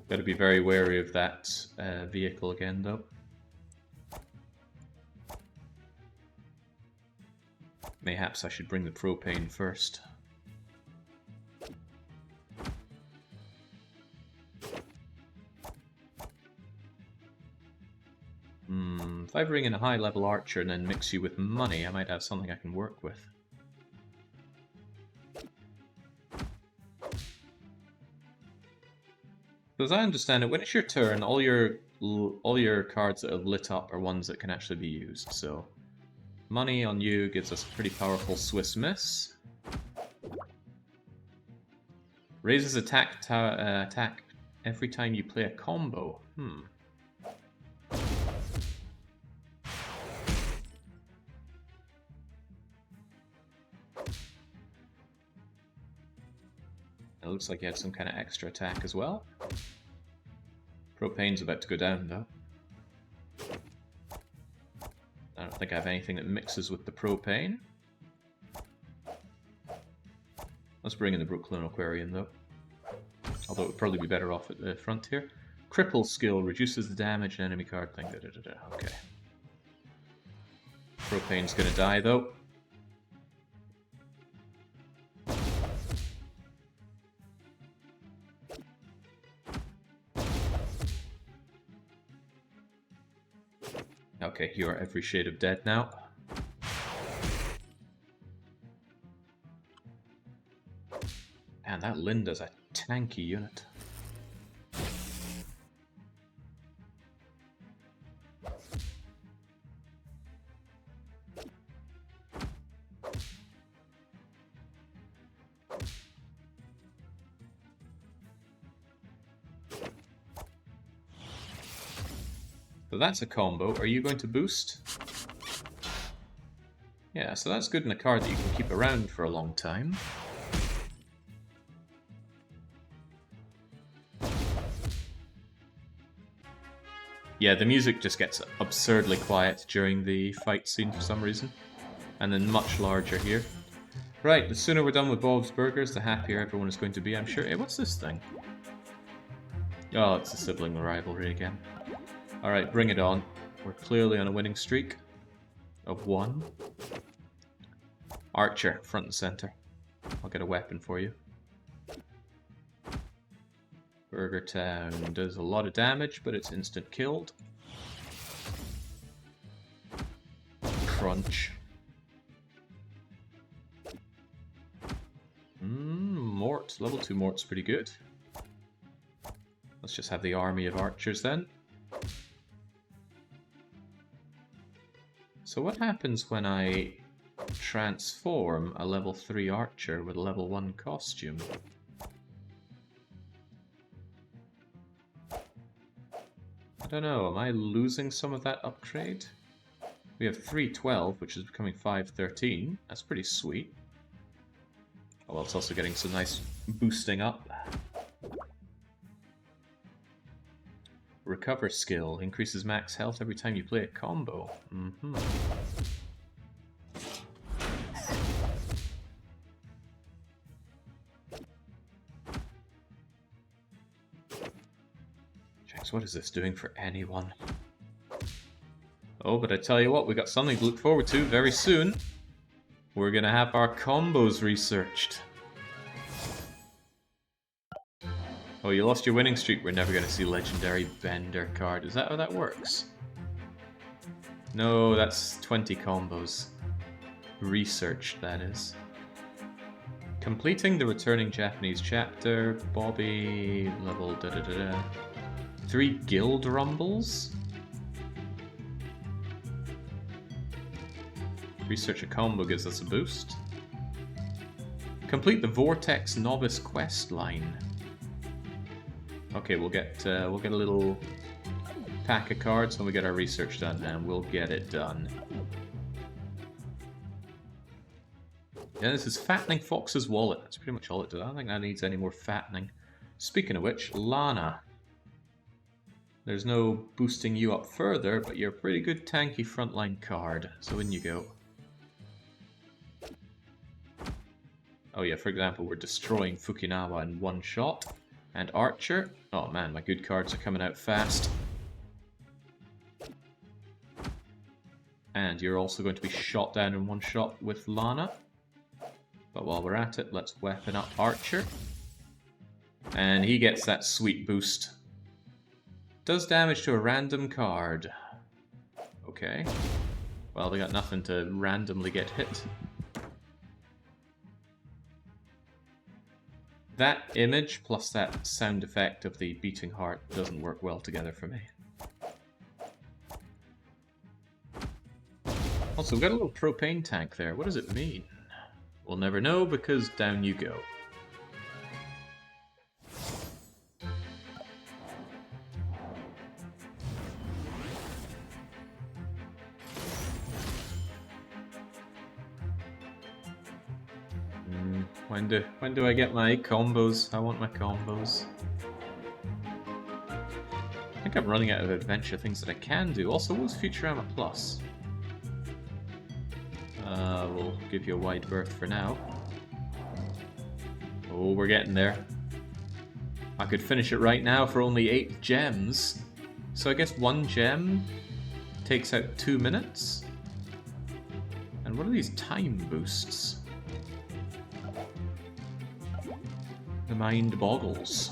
Gotta be very wary of that vehicle again, though. Mayhaps I should bring the propane first. If I bring in a high-level archer and then mix you with money, I might have something I can work with. As I understand it, when it's your turn, all your cards that are lit up are ones that can actually be used. So, money on you gives us a pretty powerful Swiss miss. Raises attack every time you play a combo. It looks like he had some kind of extra attack as well. Propane's about to go down, though. I don't think I have anything that mixes with the propane. Let's bring in the Brooklyn Aquarian, though. Although it would probably be better off at the front here. Cripple skill reduces the damage an enemy card thing. Okay. Propane's gonna die, though. Okay, you are every shade of dead now. Man, that Linda's a tanky unit. So that's a combo. Are you going to boost? Yeah, so that's good in a card that you can keep around for a long time. Yeah, the music just gets absurdly quiet during the fight scene for some reason. And then much larger here. Right, the sooner we're done with Bob's Burgers, the happier everyone is going to be, I'm sure. Hey, what's this thing? Oh, it's a sibling rivalry again. Alright, bring it on. We're clearly on a winning streak of 1. Archer, front and center. I'll get a weapon for you. Burger Town does a lot of damage, but it's instant killed. Crunch. Mort. Level 2 Mort's pretty good. Let's just have the army of archers then. So what happens when I transform a level 3 archer with a level 1 costume? I don't know, am I losing some of that upgrade? We have 312, which is becoming 513. That's pretty sweet. Oh, well, it's also getting some nice boosting up. Recover skill increases max health every time you play a combo. Jax, what is this doing for anyone? Oh, but I tell you what, we got something to look forward to very soon. We're gonna have our combos researched. Oh, you lost your winning streak. We're never gonna see Legendary Bender card. Is that how that works? No, that's 20 combos. Researched, that is. Completing the returning Japanese chapter. Bobby, level da-da-da-da. 3 guild rumbles? Research a combo gives us a boost. Complete the Vortex Novice quest line. Okay, we'll get a little pack of cards when we get our research done, and we'll get it done. Yeah, this is fattening Fox's wallet. That's pretty much all it does. I don't think that needs any more fattening. Speaking of which, Lana. There's no boosting you up further, but you're a pretty good tanky frontline card. So in you go. Oh yeah, for example, we're destroying Fukinawa in 1 shot. And Archer. Oh man, my good cards are coming out fast. And you're also going to be shot down in 1 shot with Lana. But while we're at it, let's weapon up Archer. And he gets that sweet boost. Does damage to a random card. Okay. Well, they got nothing to randomly get hit. That image plus that sound effect of the beating heart doesn't work well together for me. Also, we've got a little propane tank there. What does it mean? We'll never know because down you go. When do I get my combos? I want my combos. I think I'm running out of adventure things that I can do. Also, what's Futurama Plus? We'll give you a wide berth for now. Oh, we're getting there. I could finish it right now for only 8 gems. So I guess 1 gem takes out 2 minutes? And what are these time boosts? The mind boggles.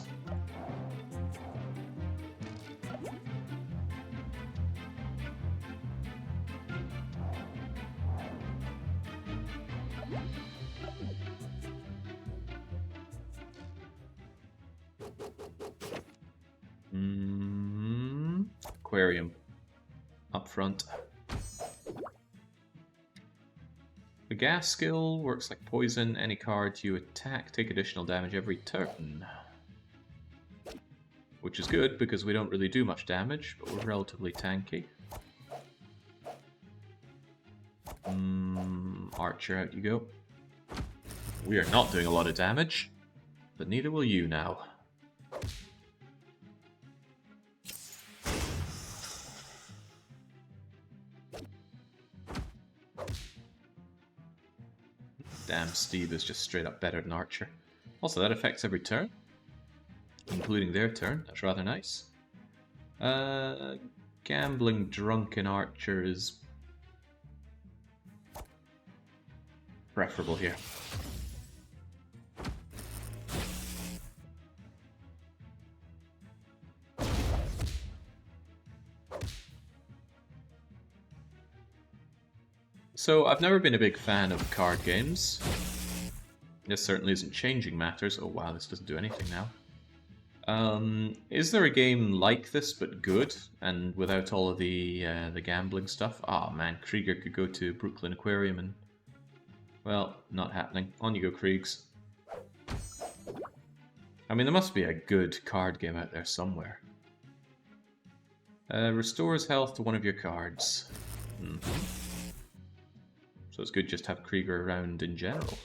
Aquarium. Up front. The gas skill works like poison. Any card you attack take additional damage every turn. which is good because we don't really do much damage, but we're relatively tanky. Archer, out you go. We are not doing a lot of damage, but neither will you now. Damn, Steve is just straight up better than Archer. Also, that affects every turn, including their turn. That's rather nice. Gambling drunken Archer is preferable here. So, I've never been a big fan of card games. This certainly isn't changing matters. Oh wow, this doesn't do anything now. Is there a game like this but good, and without all of the gambling stuff? Ah man, Krieger could go to Brooklyn Aquarium and... well, not happening. On you go, Kriegs. I mean, there must be a good card game out there somewhere. Restores health to one of your cards. So it's good just to have Krieger around in general.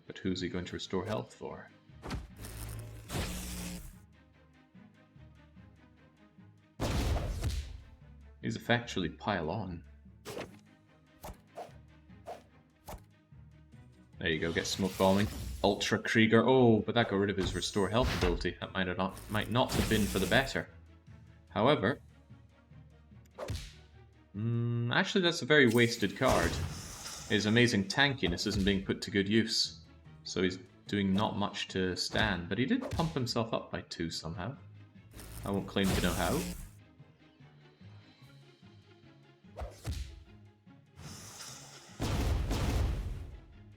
But who's he going to restore health for? He's effectually pile on. There you go, get smoke bombing. Ultra Krieger. Oh, but that got rid of his restore health ability. That might not have been for the better. However, actually that's a very wasted card. His amazing tankiness isn't being put to good use. So he's doing not much to stand, but he did pump himself up by 2 somehow. I won't claim to know how.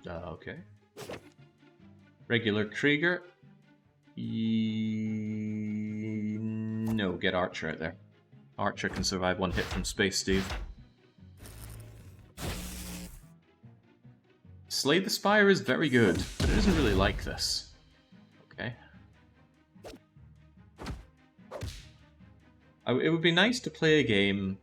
Okay. Regular Krieger. No, get Archer out there. Archer can survive 1 hit from Space Steve. Slay the Spire is very good, but it isn't really like this. Okay. It would be nice to play a game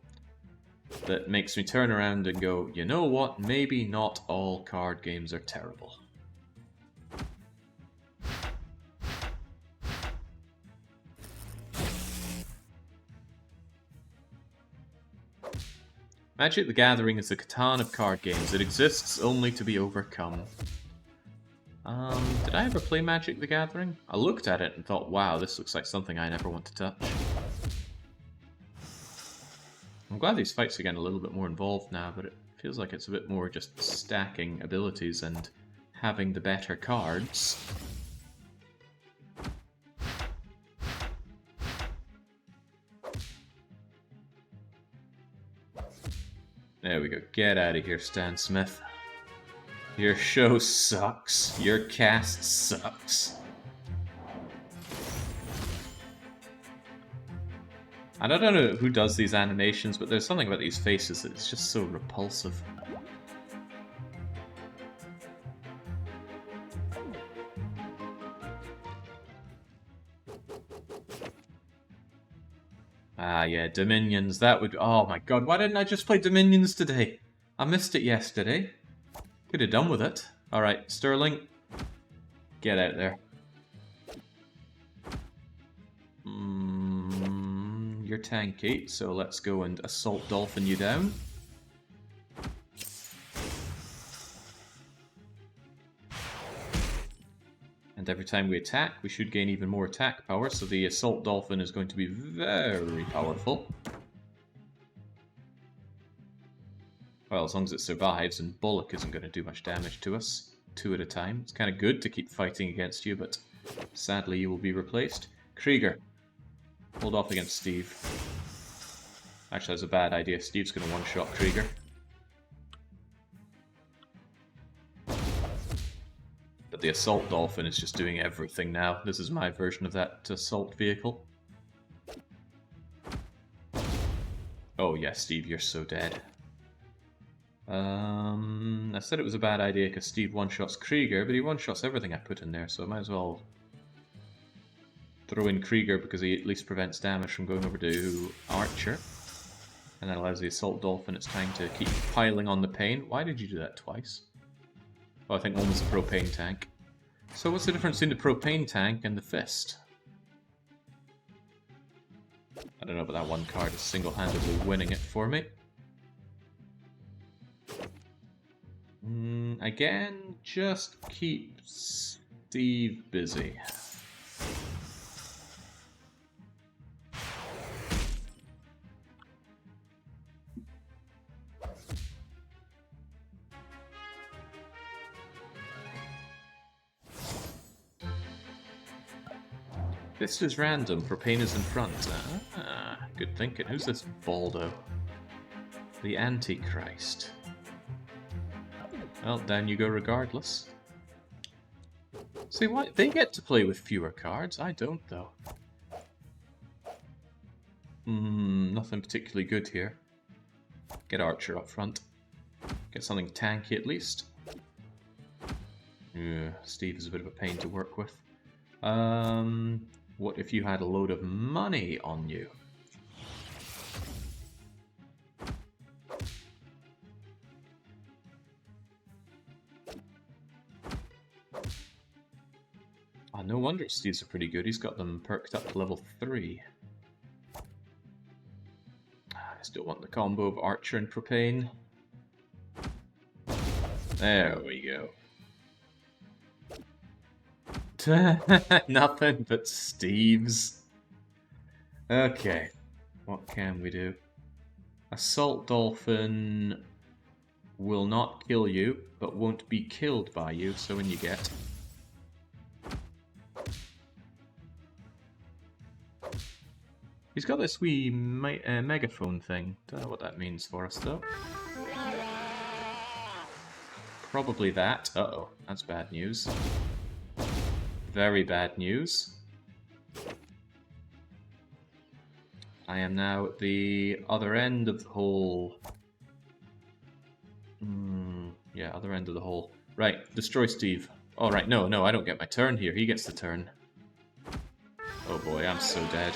that makes me turn around and go, you know what, maybe not all card games are terrible. Magic the Gathering is the Catan of card games. It exists only to be overcome. Did I ever play Magic the Gathering? I looked at it and thought, wow, this looks like something I never want to touch. I'm glad these fights are getting a little bit more involved now, but it feels like it's a bit more just stacking abilities and having the better cards. There we go. Get out of here, Stan Smith. Your show sucks. Your cast sucks. And I don't know who does these animations, but there's something about these faces that is just so repulsive. Ah, yeah, Dominions. That would... oh my god, why didn't I just play Dominions today? I missed it yesterday. Could have done with it. Alright, Sterling. Get out there. You're tanky, so let's go and Assault Dolphin you down. And every time we attack, we should gain even more attack power, so the Assault Dolphin is going to be very powerful. Well, as long as it survives, and Bullock isn't going to do much damage to us. 2 at a time. It's kind of good to keep fighting against you, but sadly you will be replaced. Krieger. Hold off against Steve. Actually, that's a bad idea. Steve's going to one-shot Krieger. But the Assault Dolphin is just doing everything now. This is my version of that assault vehicle. Oh yeah, Steve, you're so dead. I said it was a bad idea because Steve one-shots Krieger, but he one-shots everything I put in there, so I might as well throw in Krieger because he at least prevents damage from going over to Archer. And that allows the Assault Dolphin its time to keep piling on the pain. Why did you do that twice? Oh, I think one was a propane tank. So what's the difference between the propane tank and the fist? I don't know, but that one card is single-handedly winning it for me. Again, just keep Steve busy. This is random. Propane is in front. Ah, good thinking. Who's this Baldo? The Antichrist. Well, down you go regardless. See, why they get to play with fewer cards. I don't, though. Nothing particularly good here. Get Archer up front. Get something tanky at least. Yeah, Steve is a bit of a pain to work with. What if you had a load of money on you? Oh, no wonder Steve's are pretty good. He's got them perked up to level 3. I still want the combo of Archer and Propane. There we go. Nothing but Steve's. Okay, what can we do? Assault Dolphin will not kill you, but won't be killed by you, so in you get. He's got this wee megaphone thing. Don't know what that means for us, though. Probably that. Uh-oh, that's bad news. Very bad news. I am now at the other end of the hole. Yeah, other end of the hole. Right, destroy Steve. Oh, right, no, I don't get my turn here. He gets the turn. Oh boy, I'm so dead.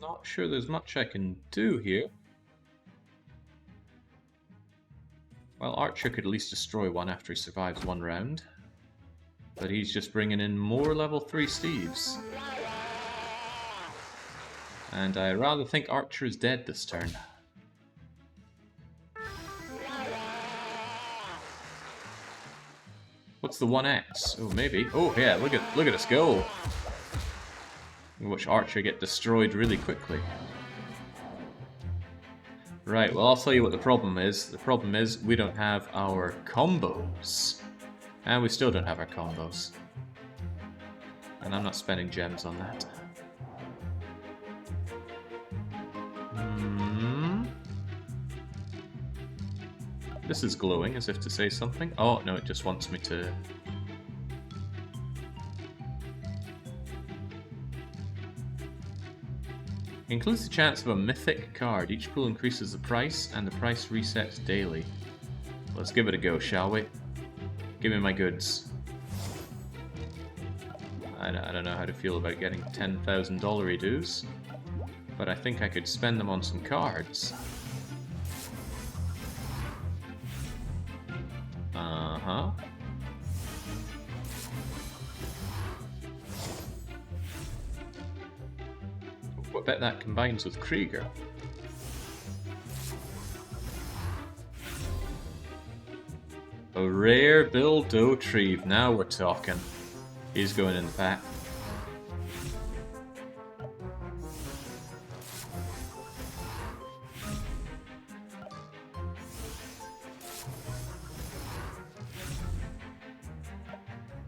Not sure there's much I can do here. Well, Archer could at least destroy one after he survives one round. But he's just bringing in more level 3 Steves. And I rather think Archer is dead this turn. What's the 1x? Oh, maybe. Oh, yeah, look at us go. Watch Archer get destroyed really quickly. Right, well, I'll tell you what the problem is. The problem is we don't have our combos. And we still don't have our combos. And I'm not spending gems on that. This is glowing, as if to say something. Oh, no, it just wants me to... Includes the chance of a mythic card. Each pool increases the price, and the price resets daily. Let's give it a go, shall we? Give me my goods. I don't know how to feel about getting $10,000 dues, but I think I could spend them on some cards. Uh-huh. I bet that combines with Krieger. A rare Bill Dotrieve. Now we're talking. He's going in the pack.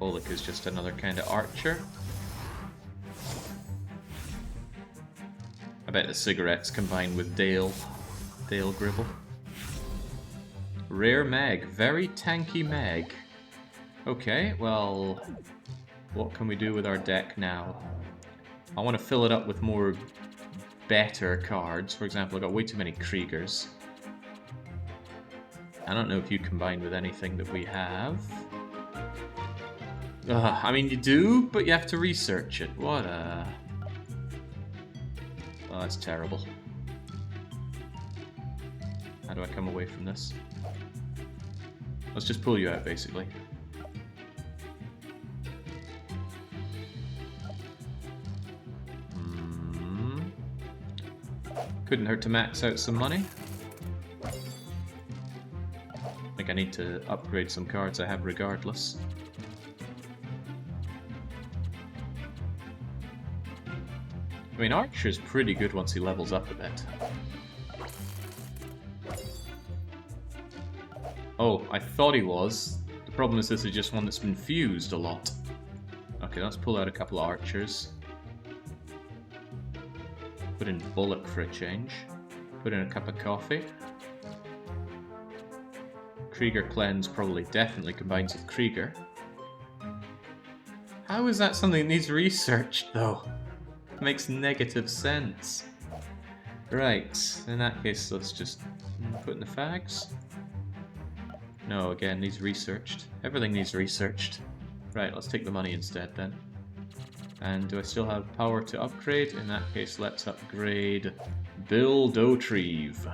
Oleg is just another kind of archer. I bet the cigarettes combined with Dale Gribble. Rare Meg, very tanky Meg. Okay, well, What can we do with our deck now? I want to fill it up with more better cards. For example, I've got way too many Kriegers. I don't know if you combine with anything that we have. I mean, you do, but you have to research it. What a... Oh, that's terrible. How do I come away from this? Let's just pull you out, basically. Couldn't hurt to max out some money. I think I need to upgrade some cards I have regardless. I mean, Archer's pretty good once he levels up a bit. Oh, I thought he was. The problem is this is just one that's been fused a lot. Okay, let's pull out a couple of Archers. Put in Bullock for a change. Put in a cup of coffee. Krieger Cleanse probably definitely combines with Krieger. How is that something that needs researched, though? It makes negative sense. Right, in that case, let's just put in the fags. No, again, needs researched. Everything needs researched. Right, let's take the money instead, then. And do I still have power to upgrade? In that case, let's upgrade Build-O-Retrieve.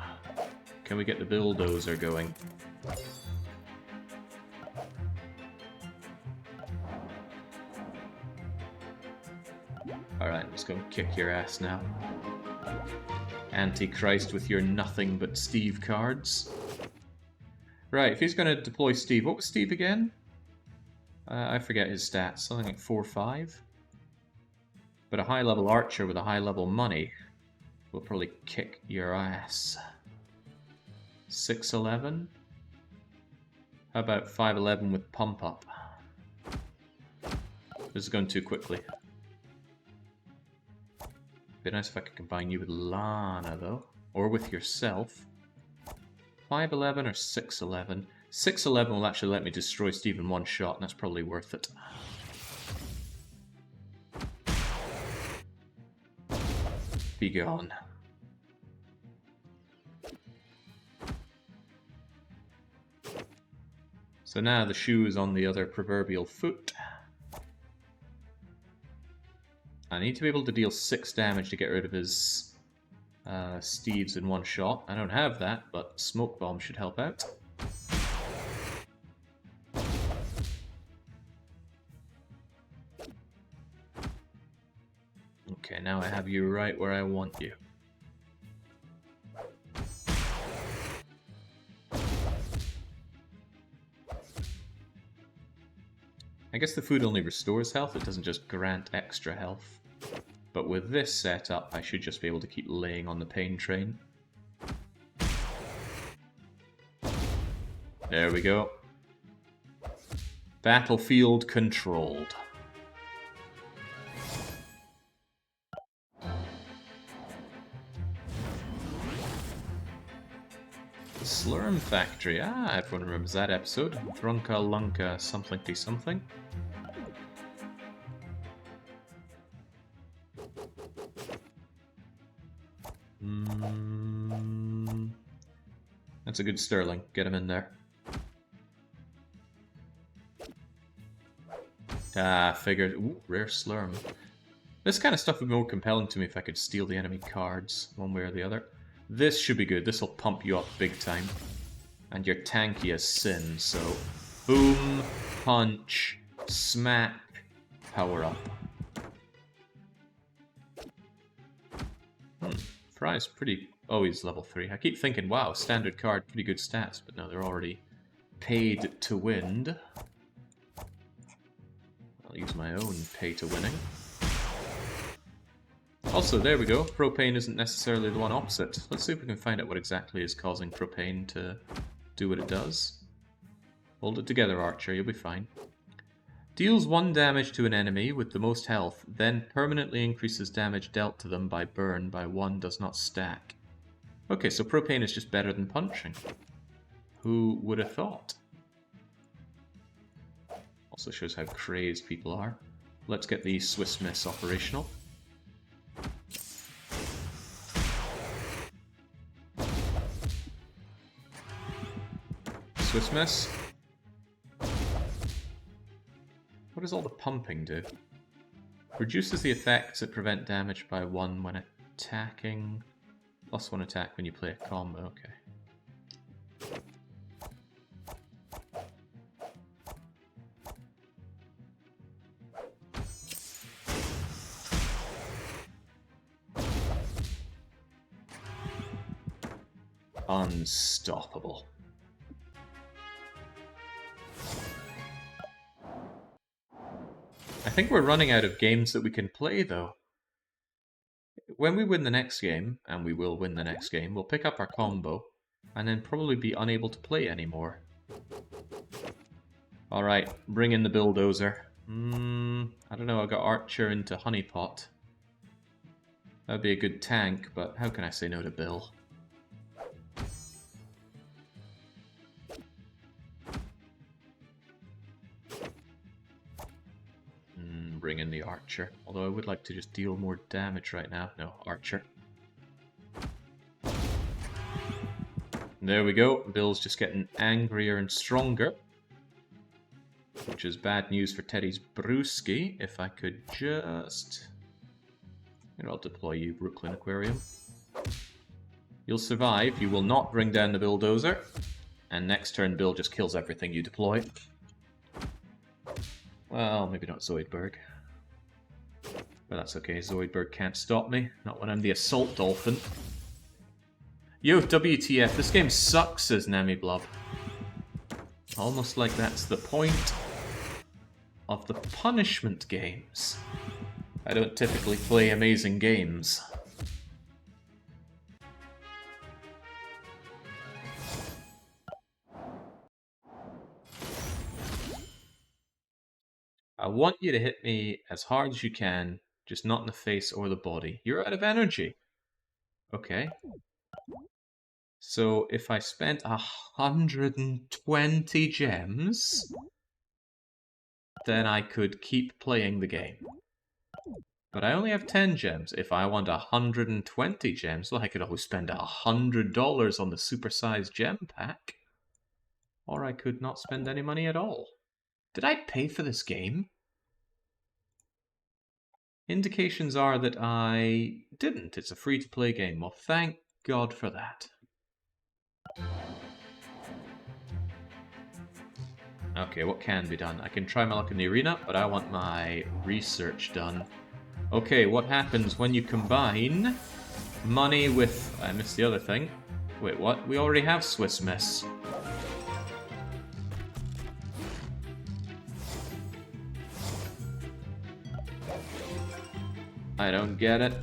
Can we get the bulldozer going? Alright, let's go kick your ass now. Antichrist with your nothing but Steve cards. Right, if he's going to deploy Steve, what was Steve again? I forget his stats, something like 4-5. But a high-level archer with a high-level money will probably kick your ass. 6-11? How about 5-11 with pump up? This is going too quickly. Be nice if I could combine you with Lana, though. Or with yourself. 5-11 or 6-11? 6-11 will actually let me destroy Steve in one shot, and that's probably worth it. Be gone. So now the shoe is on the other proverbial foot. I need to be able to deal 6 damage to get rid of his Steves in one shot. I don't have that, but Smoke Bomb should help out. Okay, now I have you right where I want you. I guess the food only restores health, it doesn't just grant extra health. But with this setup, I should just be able to keep laying on the pain train. There we go. Battlefield controlled. The Slurm Factory. Ah, everyone remembers that episode. Drunka Lunka something. That's a good Sterling. Get him in there. Ah, figured. Ooh, rare Slurm. This kind of stuff would be more compelling to me if I could steal the enemy cards, one way or the other. This should be good. This will pump you up big time. And you're tanky as sin, so... Boom, punch, smack, power up. Fry's pretty... Oh, he's level 3. I keep thinking, wow, standard card, pretty good stats. But no, they're already paid to win. I'll use my own pay-to-winning. Also, there we go. Propane isn't necessarily the one opposite. Let's see if we can find out what exactly is causing propane to do what it does. Hold it together, Archer. You'll be fine. Deals 1 damage to an enemy with the most health, then permanently increases damage dealt to them by burn by 1, does not stack. Okay, so propane is just better than punching. Who would have thought? Also shows how crazed people are. Let's get the Swiss Miss operational. Swiss Miss. What does all the pumping do? Reduces the effects that prevent damage by 1 when attacking. +1 attack when you play a combo, okay. Unstoppable. I think we're running out of games that we can play, though. When we win the next game, and we will win the next game, we'll pick up our combo, and then probably be unable to play anymore. Alright, bring in the bulldozer. I don't know, I got Archer into Honeypot. That'd be a good tank, but how can I say no to Bill? Bring in the Archer. Although I would like to just deal more damage right now. No, Archer. There we go. Bill's just getting angrier and stronger. Which is bad news for Teddy's Brewski. If I could just... Here, I'll deploy you, Brooklyn Aquarium. You'll survive. You will not bring down the bulldozer. And next turn, Bill just kills everything you deploy. Well, maybe not Zoidberg. But that's okay, Zoidberg can't stop me. Not when I'm the Assault Dolphin. Yo, WTF, this game sucks, says Namiblub. Almost like that's the point of the punishment games. I don't typically play amazing games. I want you to hit me as hard as you can, just not in the face or the body. You're out of energy. Okay. So if I spent 120 gems, then I could keep playing the game. But I only have 10 gems. If I want 120 gems, well, I could always spend $100 on the supersized gem pack. Or I could not spend any money at all. Did I pay for this game? Indications are that I didn't. It's a free-to-play game. Well, thank God for that. Okay, what can be done? I can try my luck in the arena, but I want my research done. Okay, what happens when you combine money with... I missed the other thing. Wait, what? We already have Swiss Miss. I don't get it.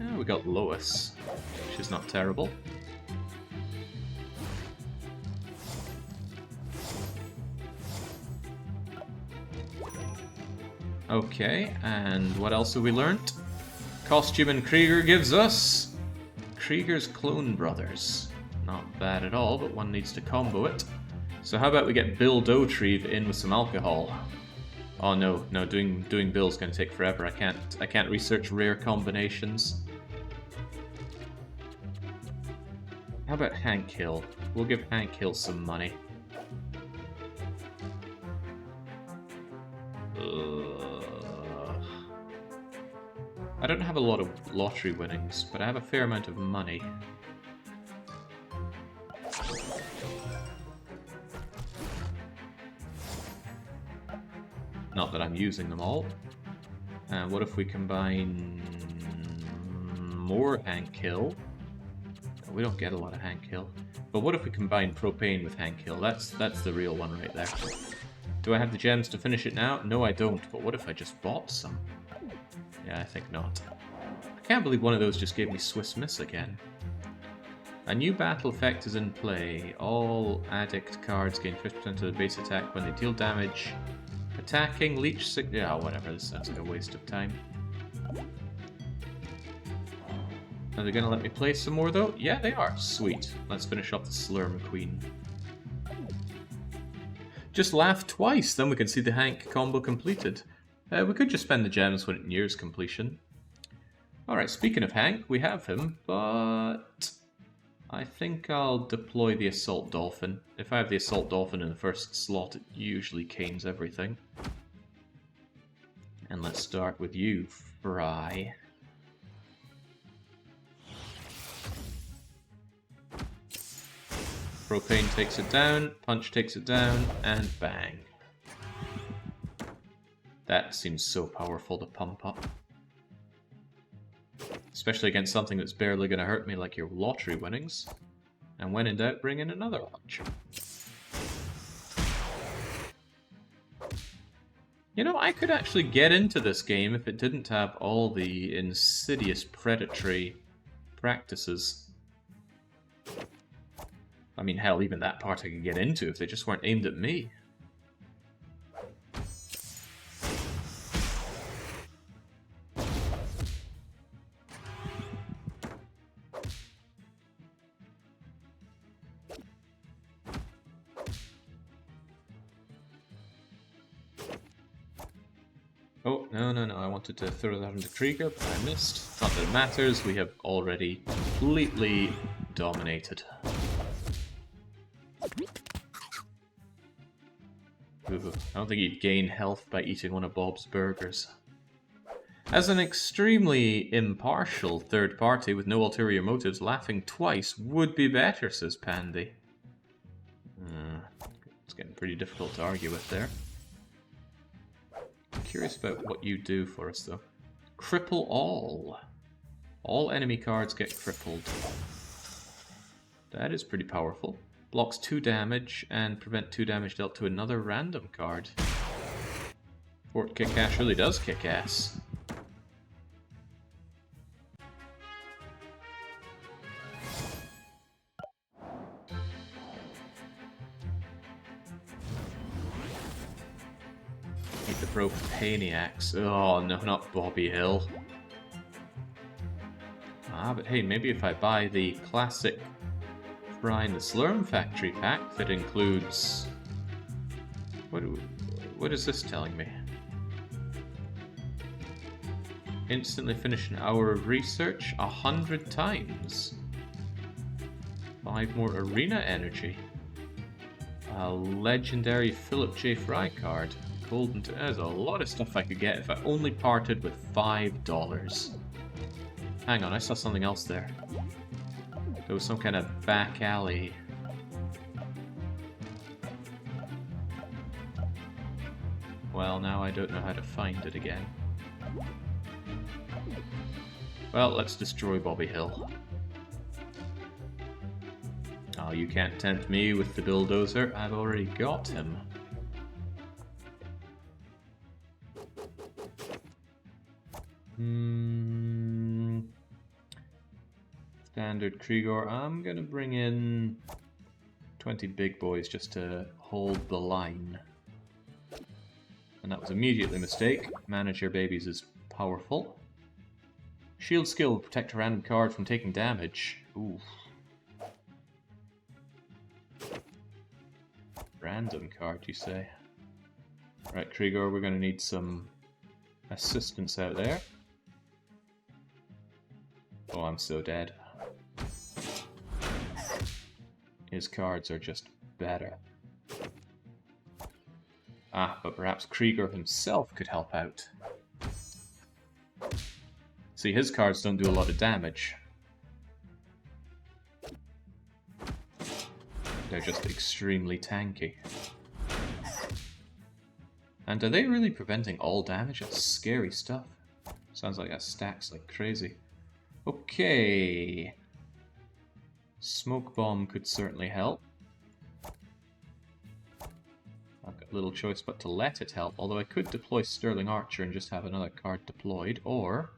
Oh, we got Lois, which is not terrible. Okay, and what else have we learnt? Costume and Krieger gives us Krieger's Clone Brothers. Not bad at all, but one needs to combo it. So how about we get Bill Dotrieve in with some alcohol? Oh no, doing Bill's gonna take forever. I can't research rare combinations. How about Hank Hill? We'll give Hank Hill some money. I don't have a lot of lottery winnings, but I have a fair amount of money. Not that I'm using them all. And what if we combine more Hank Hill? We don't get a lot of Hank Hill. But what if we combine propane with Hank Hill? That's the real one right there. Do I have the gems to finish it now? No, I don't. But what if I just bought some? Yeah, I think not. I can't believe one of those just gave me Swiss Miss again. A new battle effect is in play. All addict cards gain 50% of the base attack when they deal damage. Attacking, leech, yeah, whatever, this sounds like a waste of time. Are they gonna let me play some more though? Yeah, they are. Sweet. Let's finish off the Slurm Queen. Just laugh twice, then we can see the Hank combo completed. We could just spend the gems when it nears completion. Alright, speaking of Hank, we have him, but I think I'll deploy the Assault Dolphin. If I have the Assault Dolphin in the first slot, it usually canes everything. And let's start with you, Fry. Propane takes it down, Punch takes it down, and bang. That seems so powerful to pump up. Especially against something that's barely going to hurt me like your lottery winnings. And when in doubt, bring in another launcher. You know, I could actually get into this game if it didn't have all the insidious predatory practices. I mean, hell, even that part I could get into if they just weren't aimed at me. Oh, no, I wanted to throw that into Krieger, but I missed. Not that it matters, we have already completely dominated. Ooh, I don't think he'd gain health by eating one of Bob's burgers. As an extremely impartial third party with no ulterior motives, laughing twice would be better, says Pandy. It's getting pretty difficult to argue with there. I'm curious about what you do for us, though. Cripple all. All enemy cards get crippled. That is pretty powerful. Blocks 2 damage and prevent 2 damage dealt to another random card. Fort Kick Ass really does kick ass. Need the Propaniacs. Oh no, not Bobby Hill. Ah, but hey, maybe if I buy the classic Fry the Slurm Factory pack that includes... What is this telling me? Instantly finish an hour of research 100 times. 5 more arena energy. A legendary Philip J. Fry card. Golden. There's a lot of stuff I could get if I only parted with $5. Hang on, I saw something else there. There was some kind of back alley. Well, now I don't know how to find it again. Well, let's destroy Bobby Hill. Oh, you can't tempt me with the bulldozer. I've already got him. Standard Krieger. I'm gonna bring in 20 big boys just to hold the line. And that was immediately a mistake. Manage your babies is powerful. Shield skill will protect a random card from taking damage. Ooh. Random card, you say? Right, Krieger, we're gonna need some assistance out there. Oh, I'm so dead. His cards are just better. Ah, but perhaps Krieger himself could help out. See, his cards don't do a lot of damage. They're just extremely tanky. And are they really preventing all damage? That's scary stuff. Sounds like that stacks like crazy. Okay. Smoke Bomb could certainly help. I've got little choice but to let it help, although I could deploy Sterling Archer and just have another card deployed, or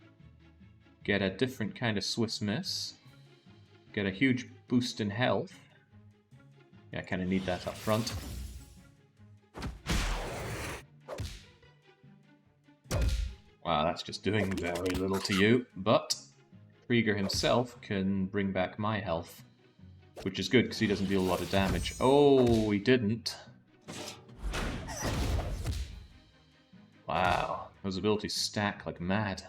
get a different kind of Swiss Miss, get a huge boost in health. Yeah, I kind of need that up front. Wow, that's just doing very little to you, but Krieger himself can bring back my health, which is good because he doesn't deal a lot of damage. Oh, he didn't. Wow, those abilities stack like mad.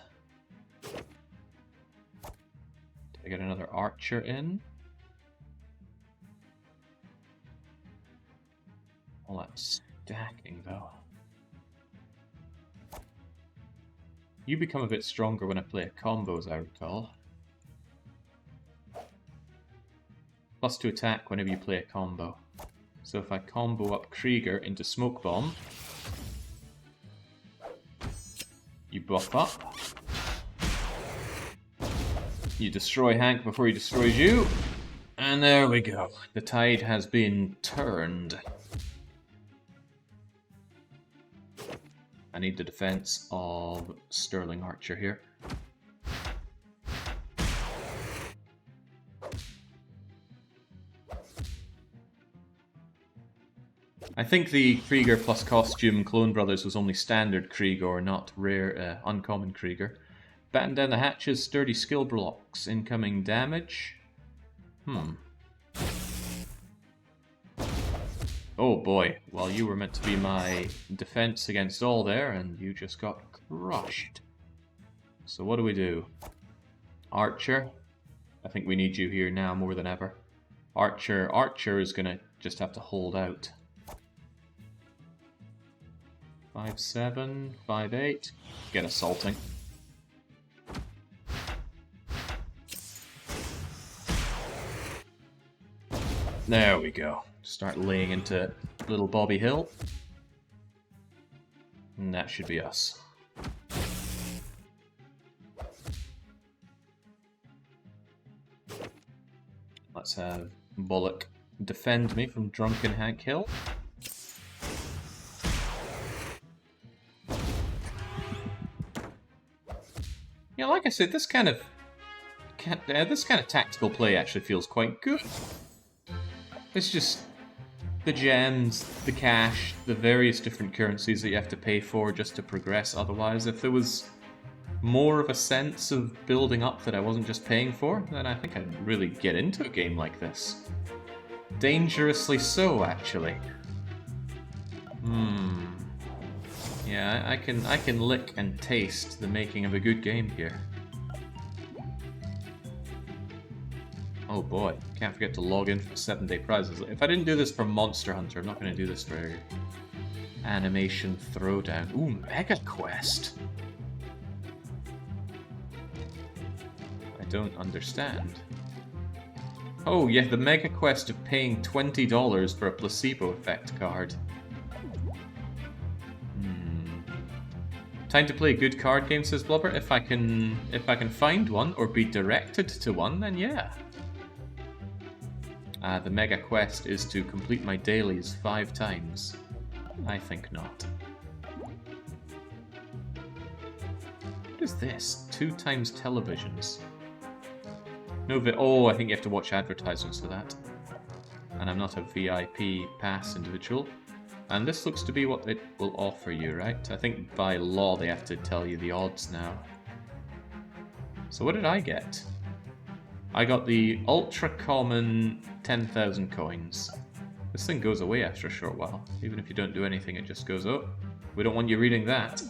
Did I get another archer in? All that stacking, though. You become a bit stronger when I play a combo, as I recall. +2 attack whenever you play a combo. So if I combo up Krieger into Smoke Bomb, you buff up. You destroy Hank before he destroys you. And there we go. The tide has been turned. I need the defense of Sterling Archer here. I think the Krieger plus costume Clone Brothers was only standard Krieger, not rare, uncommon Krieger. Batten down the hatches, sturdy skill blocks, incoming damage. Oh boy, well you were meant to be my defense against all there, and you just got crushed. So what do? Archer. I think we need you here now more than ever. Archer is gonna just have to hold out. 5-7, 5-8. Get assaulting. There we go. Start laying into little Bobby Hill. And that should be us. Let's have Bullock defend me from Drunken Hank Hill. Yeah, like I said, this kind of tactical play actually feels quite good. It's just the gems, the cash, the various different currencies that you have to pay for just to progress. Otherwise, if there was more of a sense of building up that I wasn't just paying for, then I think I'd really get into a game like this. Dangerously so, actually. Yeah, I can lick and taste the making of a good game here. Oh boy, can't forget to log in for 7-day prizes. If I didn't do this for Monster Hunter, I'm not going to do this for Animation Throwdown. Ooh, Mega Quest! I don't understand. Oh yeah, the Mega Quest of paying $20 for a placebo effect card. Time to play a good card game, says Blubber. If I can find one or be directed to one, then yeah. The Mega Quest is to complete my dailies 5 times. I think not. What is this? 2 times televisions. No, oh, I think you have to watch advertisements for that. And I'm not a VIP pass individual. And this looks to be what it will offer you, right? I think by law they have to tell you the odds now. So what did I get? I got the ultra common 10,000 coins. This thing goes away after a short while. Even if you don't do anything, it just goes, oh, we don't want you reading that.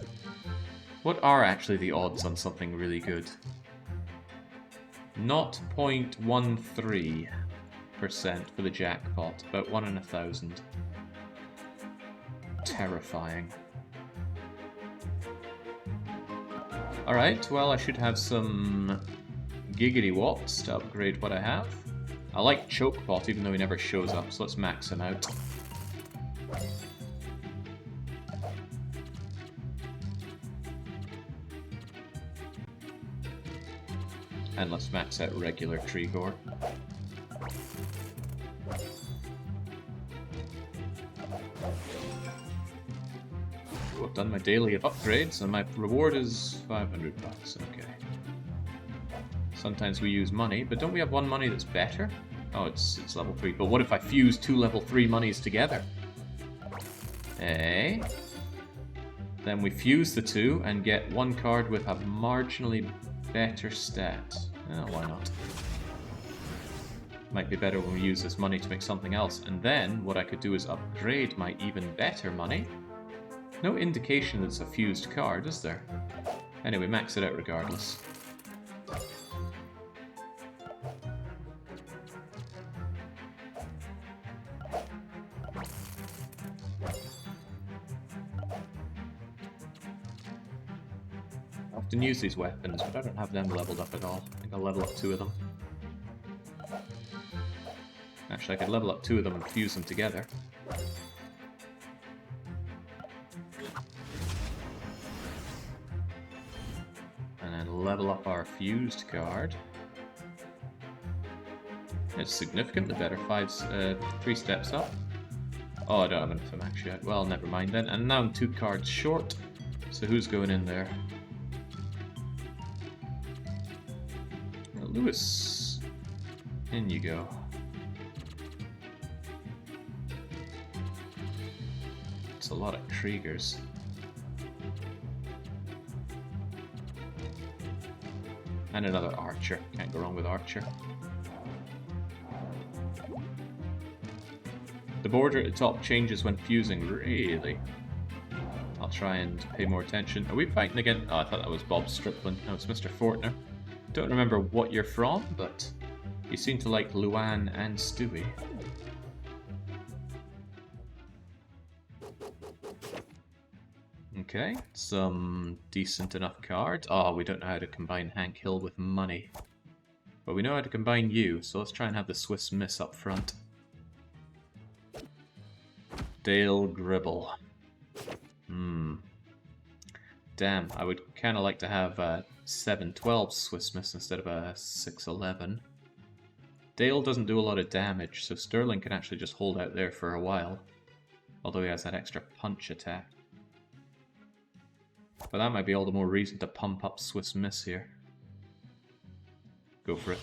What are actually the odds on something really good? 0.13% for the jackpot, about 1 in 1,000. Terrifying. Alright, well I should have some giggity watts to upgrade what I have. I like Chokepot even though he never shows up, so let's max him out. And let's max out regular Krieger. I've done my daily of upgrades, and my reward is 500 bucks. Okay. Sometimes we use money, but don't we have one money that's better? Oh, it's level 3. But what if I fuse 2 level 3 monies together? Eh? Then we fuse the 2 and get one card with a marginally better stat. Oh, why not? Might be better when we use this money to make something else. And then what I could do is upgrade my even better money No indication it's a fused card, is there? Anyway, max it out regardless. I often use these weapons, but I don't have them leveled up at all. I think I'll level up 2 of them. Actually, I could level up 2 of them and fuse them together. And then level up our fused card. It's significantly better. 3 steps up. Oh, I don't have enough to max yet. Well, never mind then. And now I'm 2 cards short. So who's going in there? Lewis. In you go. It's a lot of Kriegers. And another Archer. Can't go wrong with Archer. The border at the top changes when fusing, really? I'll try and pay more attention. Are we fighting again? Oh, I thought that was Bob Strickland. No, it's Mr. Fortner. Don't remember what you're from, but you seem to like Luan and Stewie. Okay, some decent enough cards. Oh, we don't know how to combine Hank Hill with money. But we know how to combine you, so let's try and have the Swiss Miss up front. Dale Gribble. Damn, I would kind of like to have a 7-12 Swiss Miss instead of a 6-11. Dale doesn't do a lot of damage, so Sterling can actually just hold out there for a while. Although he has that extra punch attack. But that might be all the more reason to pump up Swiss Miss here. Go for it.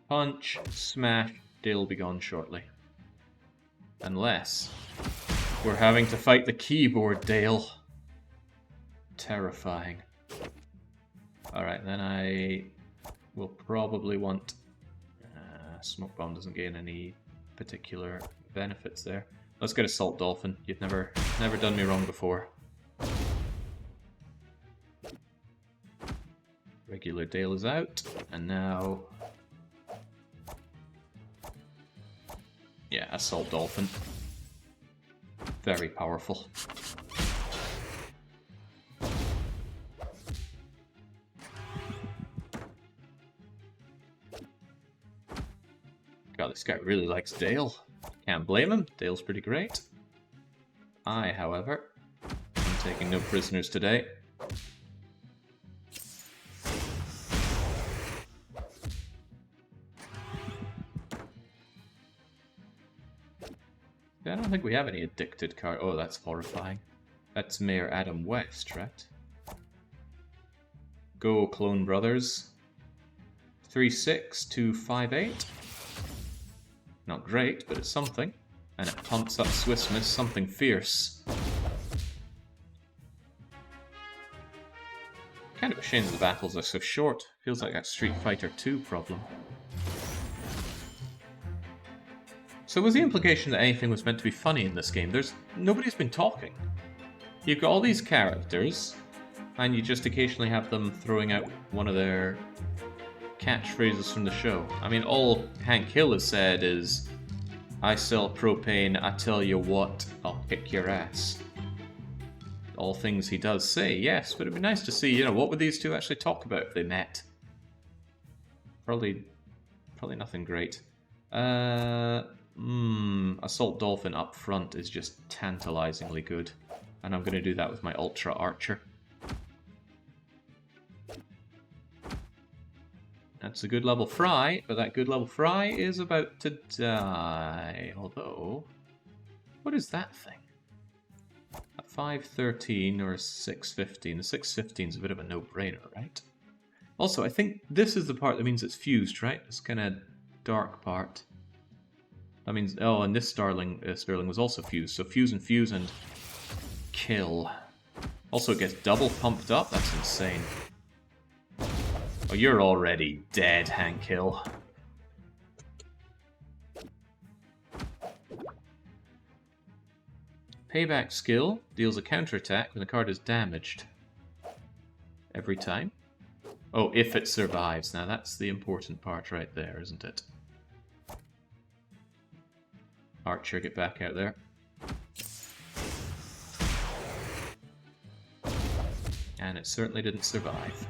Punch, smash, Dale will be gone shortly. Unless we're having to fight the keyboard, Dale. Terrifying. Alright, then I will probably want... Smoke Bomb doesn't gain any particular benefits there. Let's get Assault Dolphin. You've never done me wrong before. Regular Dale is out, and now... Yeah, Assault Dolphin. Very powerful. God, this guy really likes Dale. Can't blame him. Dale's pretty great. I, however, am taking no prisoners today. I don't think we have any addicted card. Oh, that's horrifying. That's Mayor Adam West, right? Go, Clone Brothers. 3-6 to 5-8. Not great, but it's something. And it pumps up Swiss Miss, something fierce. Kind of a shame that the battles are so short. Feels like that Street Fighter 2 problem. So was the implication that anything was meant to be funny in this game? Nobody's been talking. You've got all these characters, and you just occasionally have them throwing out one of their catchphrases from the show. I mean, all Hank Hill has said is, "I sell propane, I tell you what, I'll kick your ass." All things he does say, yes, but it'd be nice to see, what would these two actually talk about if they met? Probably nothing great. Assault Dolphin up front is just tantalizingly good. And I'm going to do that with my Ultra Archer. That's a good level Fry, but that good level Fry is about to die. Although, what is that thing? A 5-13 or a 6-15? The 6-15 is a bit of a no-brainer, right? Also, I think this is the part that means it's fused, right? This kind of dark part. That means, oh, and this Sterling was also fused. So fuse and kill. Also, it gets double pumped up. That's insane. Oh, you're already dead, Hank Hill. Payback skill deals a counterattack when the card is damaged. Every time. Oh, if it survives. Now that's the important part right there, isn't it? Archer, get back out there. And it certainly didn't survive.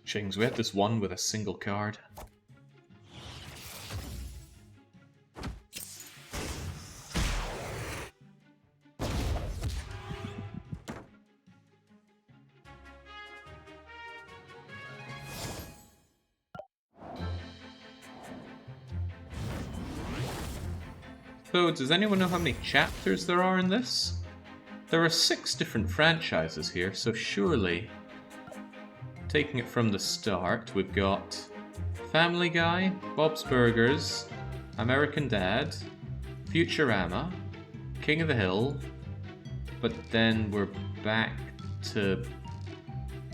Chings, we had this one with a single card. So, does anyone know how many chapters there are in this? There are 6 different franchises here, so surely, taking it from the start, we've got Family Guy, Bob's Burgers, American Dad, Futurama, King of the Hill, but then we're back to...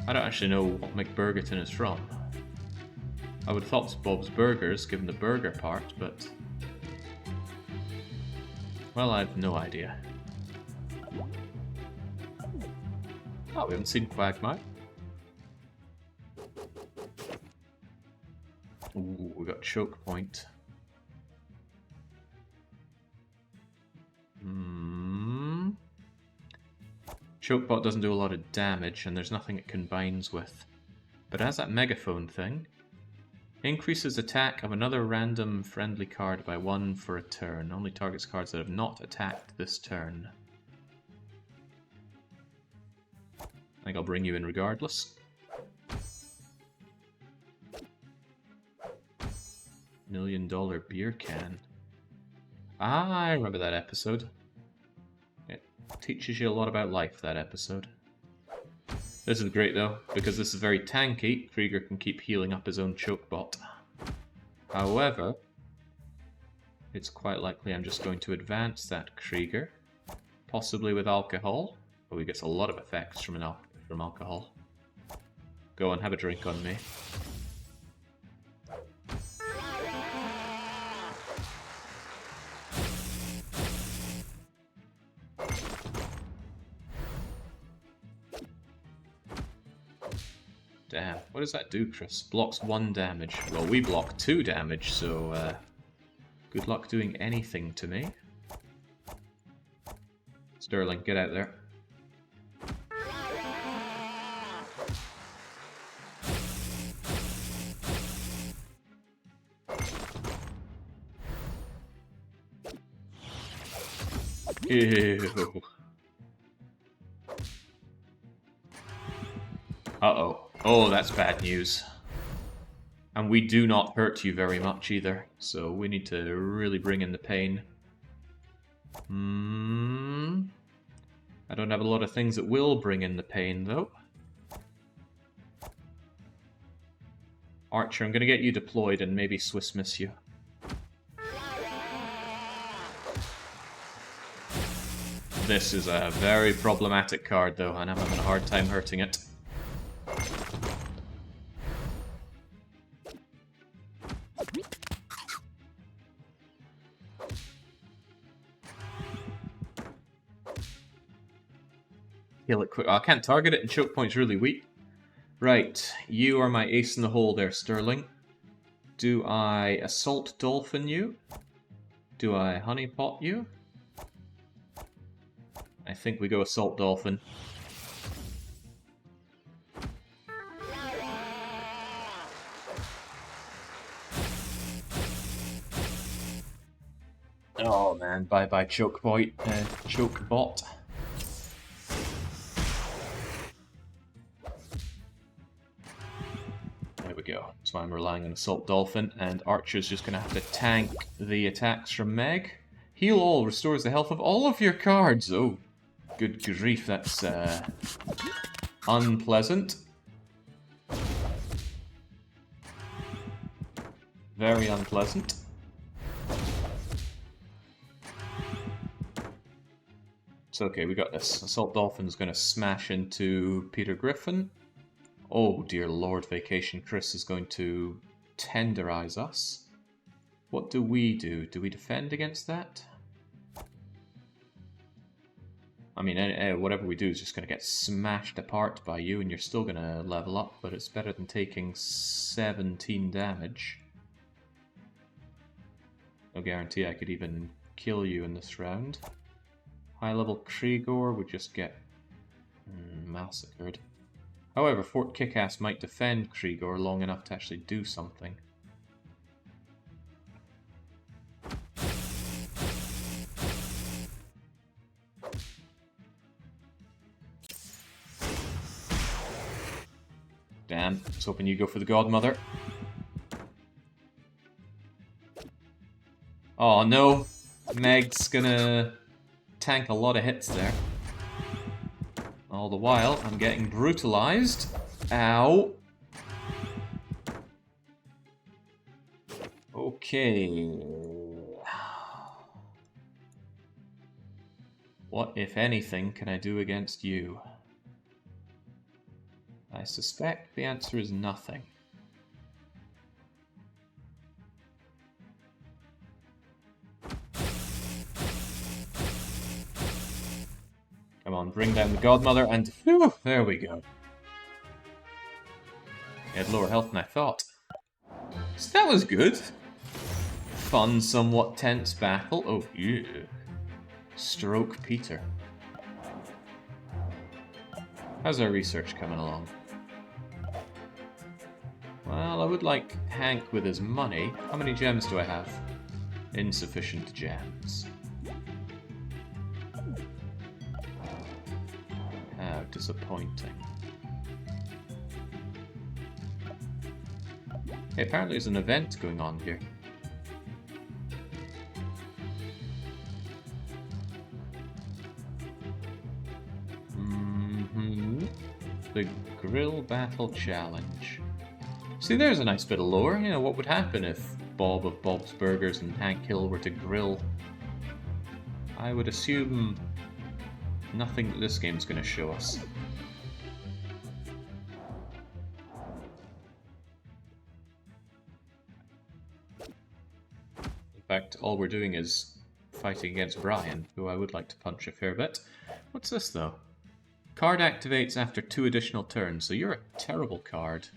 I don't actually know what McBurgerton is from. I would have thought it's Bob's Burgers, given the burger part, but... well, I have no idea. Oh, we haven't seen Quagmire. Ooh, we got Choke Point. Chokebot doesn't do a lot of damage, and there's nothing it combines with. But it has that megaphone thing. Increases attack of another random friendly card by 1 for a turn. Only targets cards that have not attacked this turn. I think I'll bring you in regardless. $1 million beer can. Ah, I remember that episode. It teaches you a lot about life, that episode. This is great though, because this is very tanky. Krieger can keep healing up his own Chokebot. However, it's quite likely I'm just going to advance that Krieger, possibly with alcohol. Oh, he gets a lot of effects from alcohol. Go on, have a drink on me. Damn, what does that do, Chris? Blocks 1 damage. Well, we block 2 damage, so good luck doing anything to me. Sterling, get out there. Ew. Uh-oh. Oh, that's bad news. And we do not hurt you very much either, so we need to really bring in the pain. I don't have a lot of things that will bring in the pain, though. Archer, I'm going to get you deployed and maybe Swiss miss you. This is a very problematic card, though, and I'm having a hard time hurting it. Heal it quick. Oh, I can't target it, and Choke Point's really weak. Right, you are my ace in the hole there, Sterling. Do I Assault Dolphin you? Do I Honeypot you? I think we go Assault Dolphin. Oh man, bye-bye Chokebot. Chokebot. There we go. So I'm relying on Assault Dolphin, and Archer's just going to have to tank the attacks from Meg. Heal all restores the health of all of your cards. Oh, good grief, that's unpleasant. Very unpleasant. It's okay, we got this. Assault Dolphin's going to smash into Peter Griffin. Oh dear Lord, Vacation Chris is going to tenderize us. What do we do? Do we defend against that? I mean, whatever we do is just going to get smashed apart by you, and you're still going to level up, but it's better than taking 17 damage. No guarantee I could even kill you in this round. High level Krigor would just get massacred. However, Fort Kickass might defend Krigor long enough to actually do something. Damn, I was hoping you'd go for the Godmother. Oh no, Meg's gonna tank a lot of hits there. All the while, I'm getting brutalized. Ow. Okay. What, if anything, can I do against you? I suspect the answer is nothing. Come on, bring down the Godmother, and whew, there we go. He had lower health than I thought. So that was good. Fun, somewhat tense battle. Oh, yeah. Stroke Peter. How's our research coming along? Well, I would like Hank with his money. How many gems do I have? Insufficient gems. How disappointing. Hey, apparently there's an event going on here. The Grill Battle Challenge. See, there's a nice bit of lore. You know, what would happen if Bob of Bob's Burgers and Hank Hill were to grill? I would assume nothing that this game's going to show us. In fact, all we're doing is fighting against Brian, who I would like to punch a fair bit. What's this, though? Card activates after 2 additional turns, so you're a terrible card.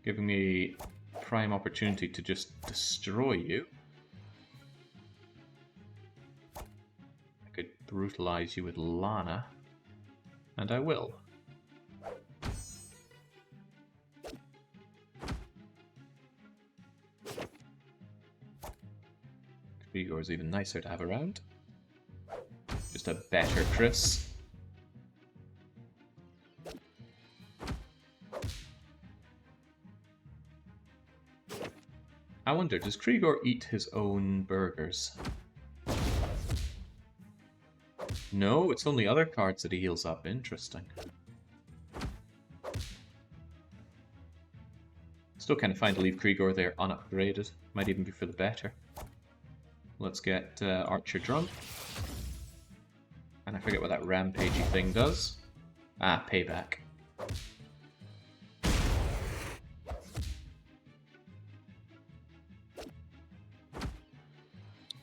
Giving me prime opportunity to just destroy you. I could brutalize you with Lana, and I will. Krigor's even nicer to have around. Just a better Chris. I wonder, does Krigor eat his own burgers? No, it's only other cards that he heals up. Interesting. Still kind of fine to leave Krigor there unupgraded. Might even be for the better. Let's get Archer drunk. And I forget what that rampagey thing does. Ah, payback.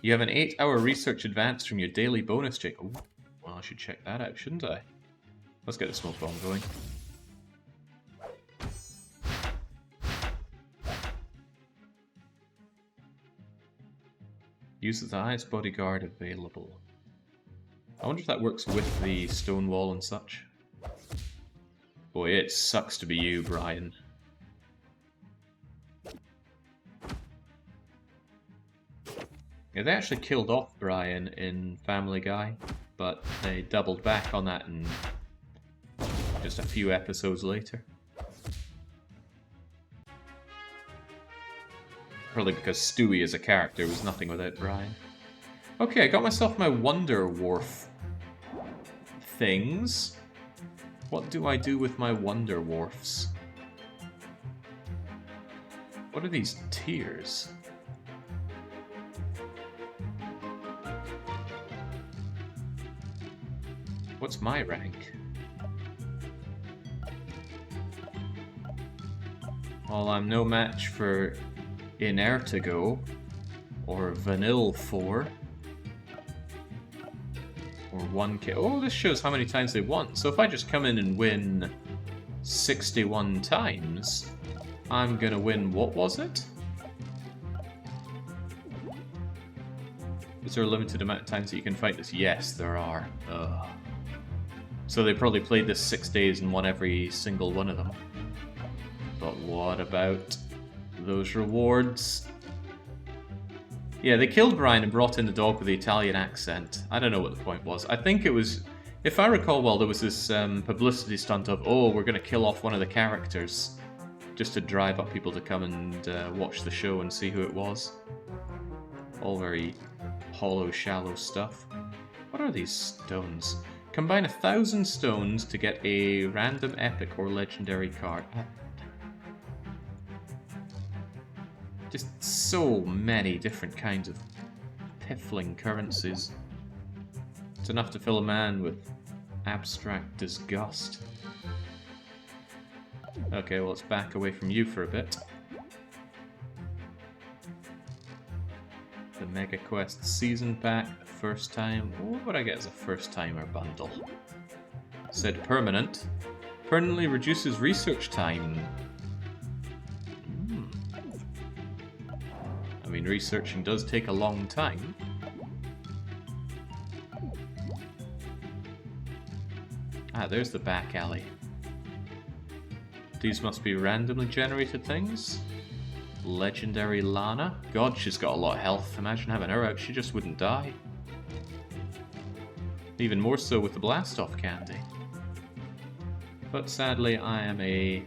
You have an 8-hour research advance from your daily bonus check. Ooh, well, I should check that out, shouldn't I? Let's get the smoke bomb going. Uses the highest bodyguard available. I wonder if that works with the stone wall and such. Boy, it sucks to be you, Brian. Yeah, they actually killed off Brian in Family Guy, but they doubled back on that in just a few episodes later. Probably because Stewie as a character was nothing without Brian. Okay, I got myself my Wonder Wharf things. What do I do with my Wonder Wharfs? What are these tiers? What's my rank? Well, I'm no match for Inertigo, or Vanille 4, or 1k. Oh, this shows how many times they won. So if I just come in and win 61 times, I'm gonna win, what was it? Is there a limited amount of times that you can fight this? Yes, there are. Ugh. So they probably played this 6 days and won every single one of them. But what about those rewards? Yeah, they killed Brian and brought in the dog with the Italian accent. I don't know what the point was. I think it was, if I recall well, there was this publicity stunt of, oh, we're going to kill off one of the characters, just to drive up people to come and watch the show and see who it was. All very hollow, shallow stuff. What are these stones? Combine 1,000 stones to get a random epic or legendary card. Just so many different kinds of piffling currencies. It's enough to fill a man with abstract disgust. Okay, well, let's back away from you for a bit. The Mega Quest Season Pack, first time. What would I get as a first-timer bundle? Said permanent. Permanently reduces research time. I mean, researching does take a long time. Ah, there's the back alley. These must be randomly generated things. Legendary Lana. God, she's got a lot of health. Imagine having her out, she just wouldn't die. Even more so with the Blast-Off candy. But sadly, I am a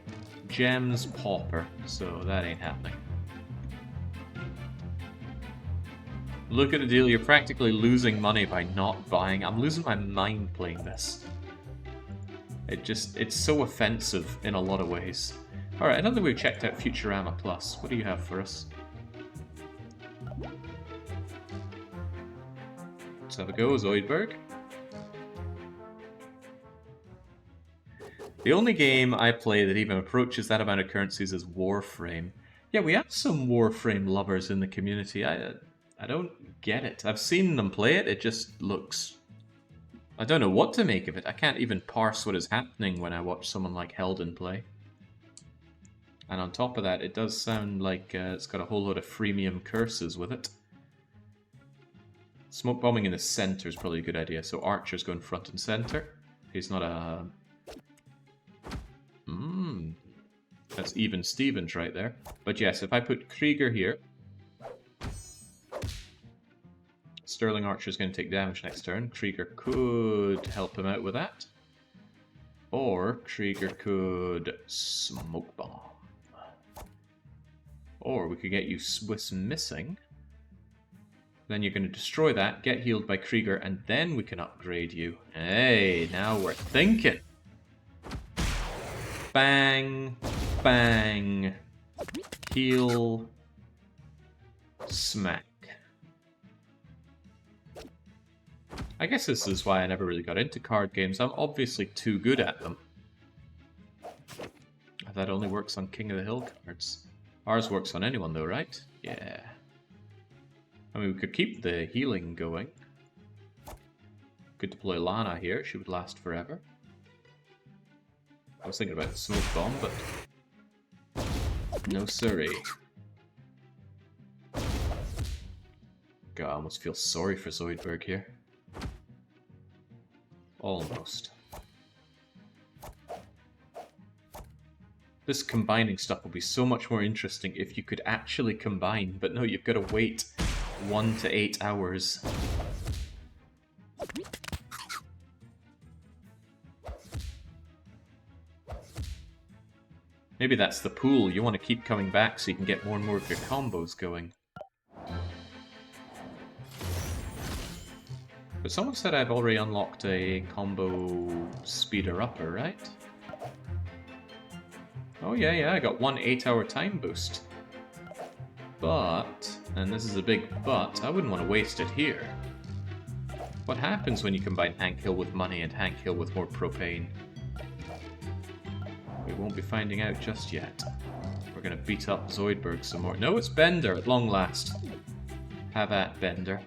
gems pauper, so that ain't happening. Look at the deal, you're practically losing money by not buying. I'm losing my mind playing this. It's so offensive in a lot of ways. Alright, I don't think we've checked out Futurama Plus. What do you have for us? Let's have a go, Zoidberg. The only game I play that even approaches that amount of currencies is Warframe. Yeah, we have some Warframe lovers in the community. I don't get it. I've seen them play it, it just looks... I don't know what to make of it. I can't even parse what is happening when I watch someone like Helden play. And on top of that, it does sound like it's got a whole load of freemium curses with it. Smoke bombing in the center is probably a good idea. So Archer's going front and center. He's not a... That's even Stevens right there. But yes, if I put Krieger here... Sterling Archer's going to take damage next turn. Krieger could help him out with that. Or Krieger could Smoke Bomb. Or we could get you Swiss missing. Then you're going to destroy that, get healed by Krieger, and then we can upgrade you. Hey, now we're thinking. Bang, bang, heal, smack. I guess this is why I never really got into card games. I'm obviously too good at them. That only works on King of the Hill cards. Ours works on anyone though, right? Yeah. I mean, we could keep the healing going. Could deploy Lana here, she would last forever. I was thinking about the Smoke Bomb, but... no siree. God, I almost feel sorry for Zoidberg here. Almost. This combining stuff will be so much more interesting if you could actually combine, but no, you've got to wait 1 to 8 hours. Maybe that's the pool, you want to keep coming back so you can get more and more of your combos going. But someone said I've already unlocked a combo speeder-upper, right? Oh yeah, I got 1 8-hour time boost. But, and this is a big but, I wouldn't want to waste it here. What happens when you combine Hank Hill with money and Hank Hill with more propane? We won't be finding out just yet. We're gonna beat up Zoidberg some more. No, it's Bender at long last. Have at Bender.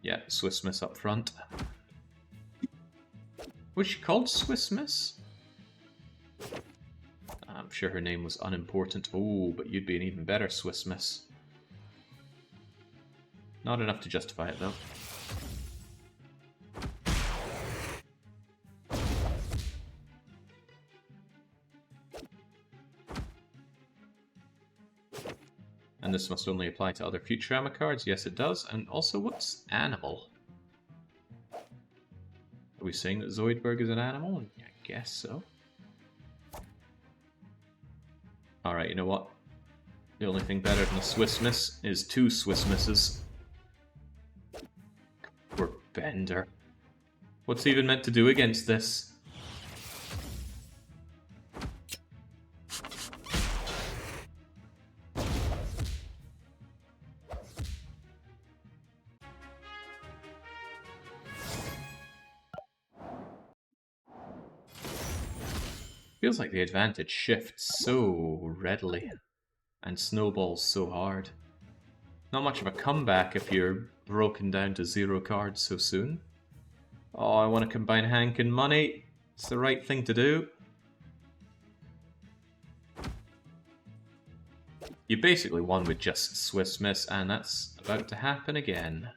Yeah, Swiss Miss up front. Was she called Swiss Miss? I'm sure her name was unimportant. Oh, but you'd be an even better Swiss Miss. Not enough to justify it, though. And this must only apply to other Futurama cards. Yes, it does. And also, what's animal? Are we saying that Zoidberg is an animal? I guess so. Alright, you know what? The only thing better than a Swiss Miss is 2 Swiss Misses. Poor Bender. What's he even meant to do against this? Feels like the advantage shifts so readily and snowballs so hard. Not much of a comeback if you're broken down to 0 cards so soon. Oh, I want to combine Hank and money. It's the right thing to do. You basically won with just Swiss Miss, and that's about to happen again.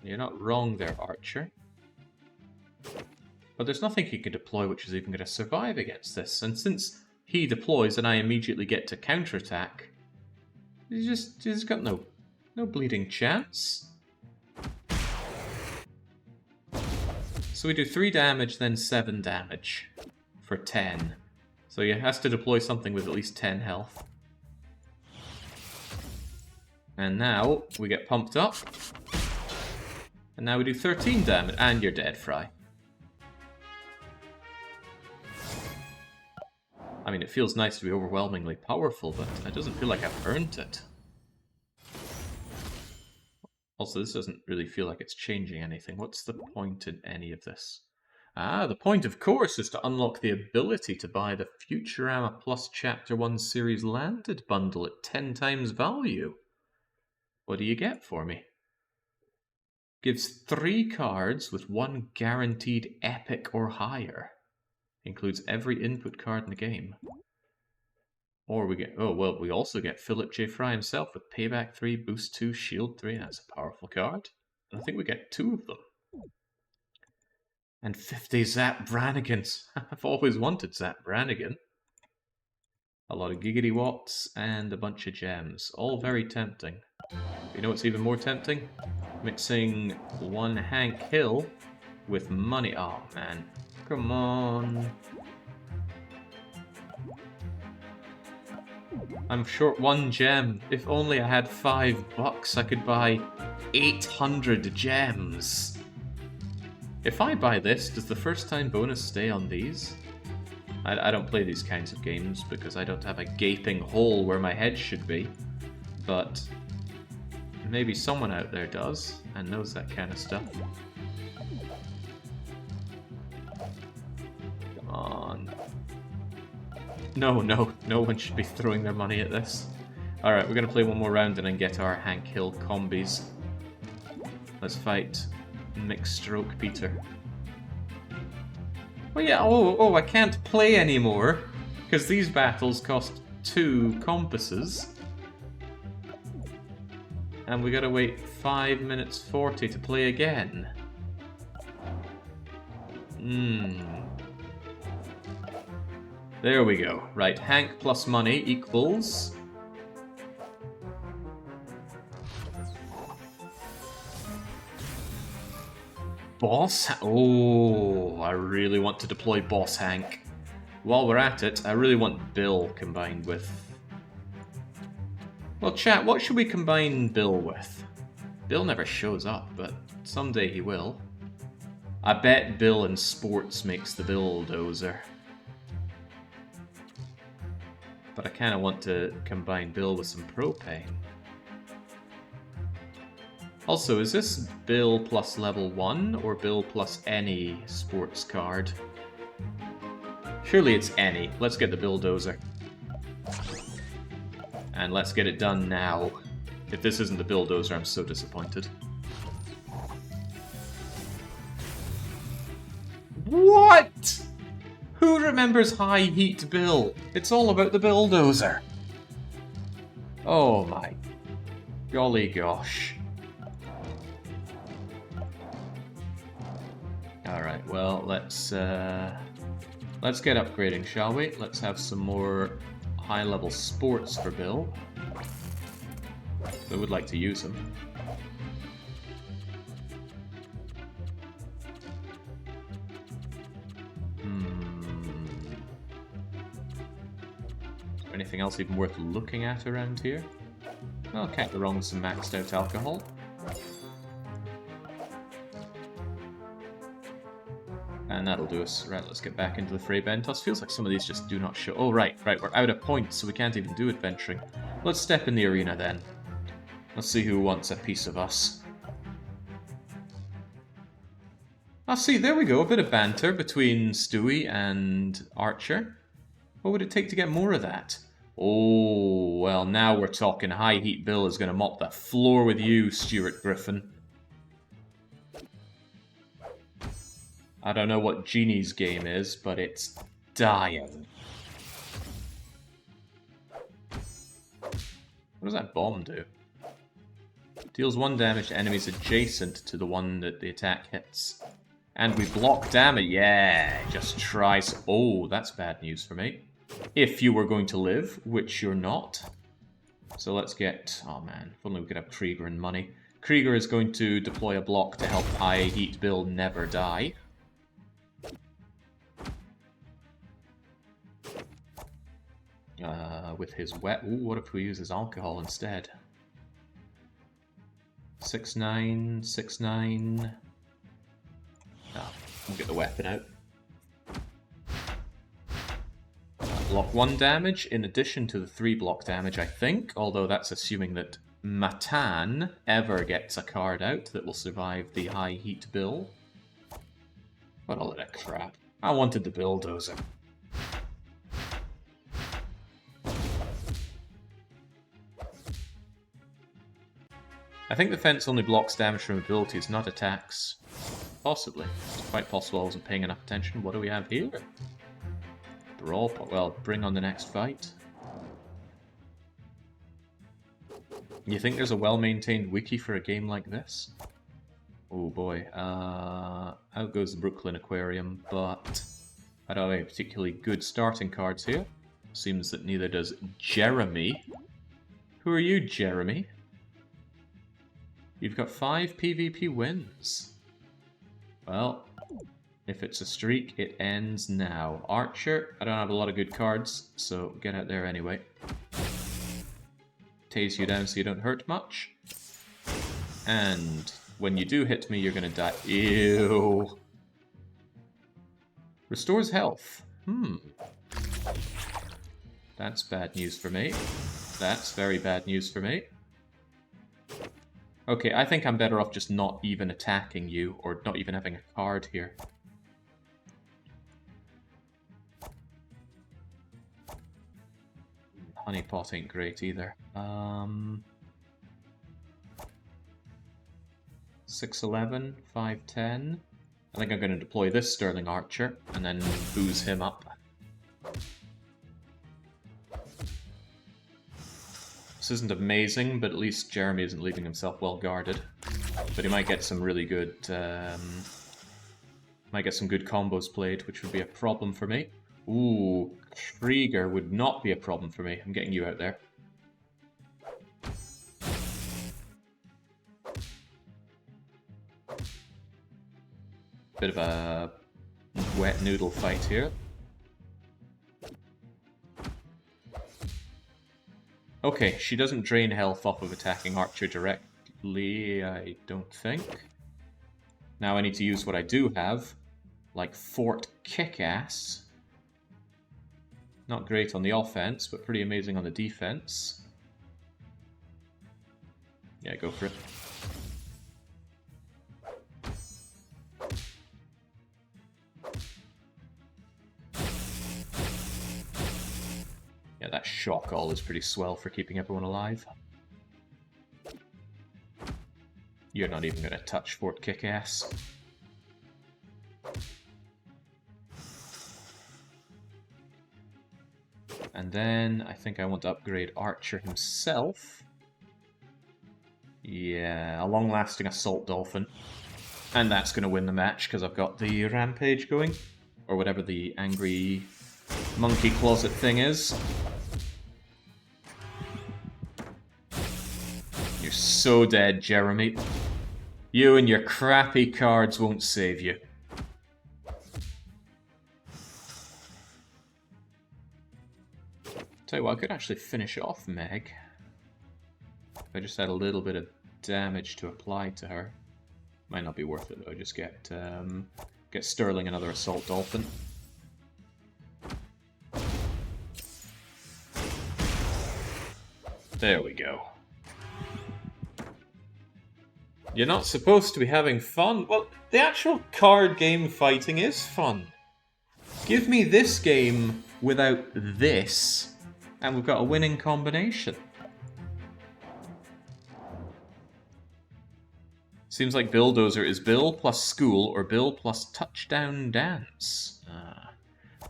You're not wrong there, Archer. But there's nothing he can deploy which is even going to survive against this. And since he deploys and I immediately get to counterattack, he's got no bleeding chance. So we do 3 damage, then 7 damage for 10. So he has to deploy something with at least 10 health. And now we get pumped up. And now we do 13 damage, and you're dead, Fry. I mean, it feels nice to be overwhelmingly powerful, but it doesn't feel like I've earned it. Also, this doesn't really feel like it's changing anything. What's the point in any of this? Ah, the point, of course, is to unlock the ability to buy the Futurama Plus Chapter 1 Series Landed bundle at 10 times value. What do you get for me? Gives 3 cards with 1 guaranteed epic or higher. Includes every input card in the game. Or we get, oh well, we also get Philip J. Fry himself with Payback 3, Boost 2, Shield 3. That's a powerful card. And I think we get 2 of them. And 50 Zap Brannigans. I've always wanted Zap Brannigan. A lot of Giggity Watts and a bunch of gems. All very tempting. You know what's even more tempting? Mixing 1 Hank Hill with money. Oh man, come on. I'm short 1 gem. If only I had $5, I could buy 800 gems. If I buy this, does the first time bonus stay on these? I don't play these kinds of games because I don't have a gaping hole where my head should be. But maybe someone out there does and knows that kind of stuff. Come on. No one should be throwing their money at this. Alright, we're going to play one more round and then get our Hank Hill combis. Let's fight Mixed Stroke Peter. Oh yeah, oh, I can't play anymore because these battles cost 2 compasses. And we gotta wait 5 minutes 40 to play again. There we go. Right, Hank plus money equals... Boss? Oh, I really want to deploy Boss Hank. While we're at it, I really want Bill combined with... Well, chat, what should we combine Bill with? Bill never shows up, but someday he will. I bet Bill in sports makes the bulldozer. But I kind of want to combine Bill with some propane. Also, is this Bill plus level 1 or Bill plus any sports card? Surely it's any. Let's get the bulldozer. And let's get it done now. If this isn't the bulldozer, I'm so disappointed. What? Who remembers High Heat Bill? It's all about the bulldozer. Oh my golly gosh. Alright, well, let's get upgrading, shall we? Let's have some more high-level sports for Bill. I would like to use them. Is there anything else even worth looking at around here? Oh, can't go wrong with some maxed out alcohol. And that'll do us. Right, let's get back into the Fray Bentos. Feels like some of these just do not show. Oh, right, we're out of points, so we can't even do adventuring. Let's step in the arena then. Let's see who wants a piece of us. Ah, see, there we go. A bit of banter between Stewie and Archer. What would it take to get more of that? Oh, well, now we're talking. High Heat Bill is going to mop the floor with you, Stuart Griffin. I don't know what Genie's game is, but it's dying. What does that bomb do? Deals 1 damage to enemies adjacent to the one that the attack hits. And we block damage. Yeah, just tries. Oh, that's bad news for me. If you were going to live, which you're not. So let's get... Oh man, if only we could have Krieger and money. Krieger is going to deploy a block to help High Heat Bill never die. With his wet... Ooh, what if we use his alcohol instead? 6-9, 6-9... Oh, we'll get the weapon out. Block 1 damage in addition to the 3 block damage, I think. Although that's assuming that Matan ever gets a card out that will survive the High Heat Bill. What a lot of crap. I wanted the bulldozer. I think the fence only blocks damage from abilities, not attacks. Possibly. It's quite possible I wasn't paying enough attention. What do we have here? Brawl pot. Well, bring on the next fight. You think there's a well-maintained wiki for a game like this? Oh boy. Out goes the Brooklyn Aquarium, but I don't have any particularly good starting cards here. Seems that neither does Jeremy. Who are you, Jeremy? You've got 5 PvP wins. Well, if it's a streak, it ends now. Archer, I don't have a lot of good cards, so get out there anyway. Tase you down so you don't hurt much. And when you do hit me, you're gonna die. Ew. Restores health. That's bad news for me. That's very bad news for me. Okay, I think I'm better off just not even attacking you, or not even having a card here. Honeypot ain't great either. 6-11, 5-10. I think I'm going to deploy this Sterling Archer, and then booze him up. This isn't amazing, but at least Jeremy isn't leaving himself well guarded. But he might get some really good... might get some good combos played, which would be a problem for me. Ooh, Krieger would not be a problem for me. I'm getting you out there. Bit of a wet noodle fight here. Okay, she doesn't drain health off of attacking Archer directly, I don't think. Now I need to use what I do have, like Fort Kickass. Not great on the offense, but pretty amazing on the defense. Yeah, go for it. Yeah, that shock all is pretty swell for keeping everyone alive. You're not even going to touch Fort Kick-Ass. And then I think I want to upgrade Archer himself. Yeah, a long-lasting Assault Dolphin. And that's going to win the match because I've got the Rampage going. Or whatever the angry monkey closet thing is. You're so dead, Jeremy. You and your crappy cards won't save you. Tell you what, I could actually finish off Meg. If I just had a little bit of damage to apply to her. Might not be worth it though, just get Sterling another Assault Dolphin. There we go. You're not supposed to be having fun? Well, the actual card game fighting is fun. Give me this game without this, and we've got a winning combination. Seems like Bulldozer is Bill plus school or Bill plus touchdown dance.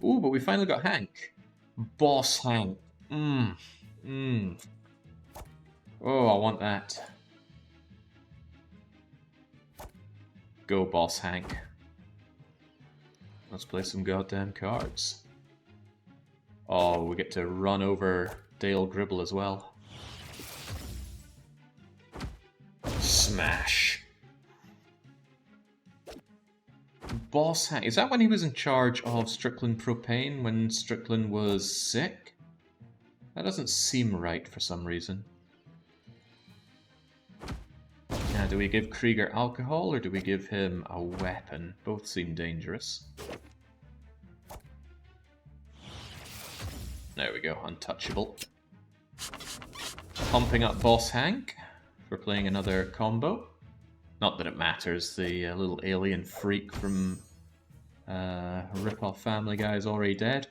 Ooh, but we finally got Hank. Boss Hank. Oh, I want that. Go, Boss Hank. Let's play some goddamn cards. Oh, we get to run over Dale Gribble as well. Smash. Boss Hank. Is that when he was in charge of Strickland Propane, when Strickland was sick? That doesn't seem right for some reason. Now, do we give Krieger alcohol or do we give him a weapon? Both seem dangerous. There we go, untouchable. Pumping up Boss Hank for playing another combo. Not that it matters, the little alien freak from Rip-Off Family Guy is already dead.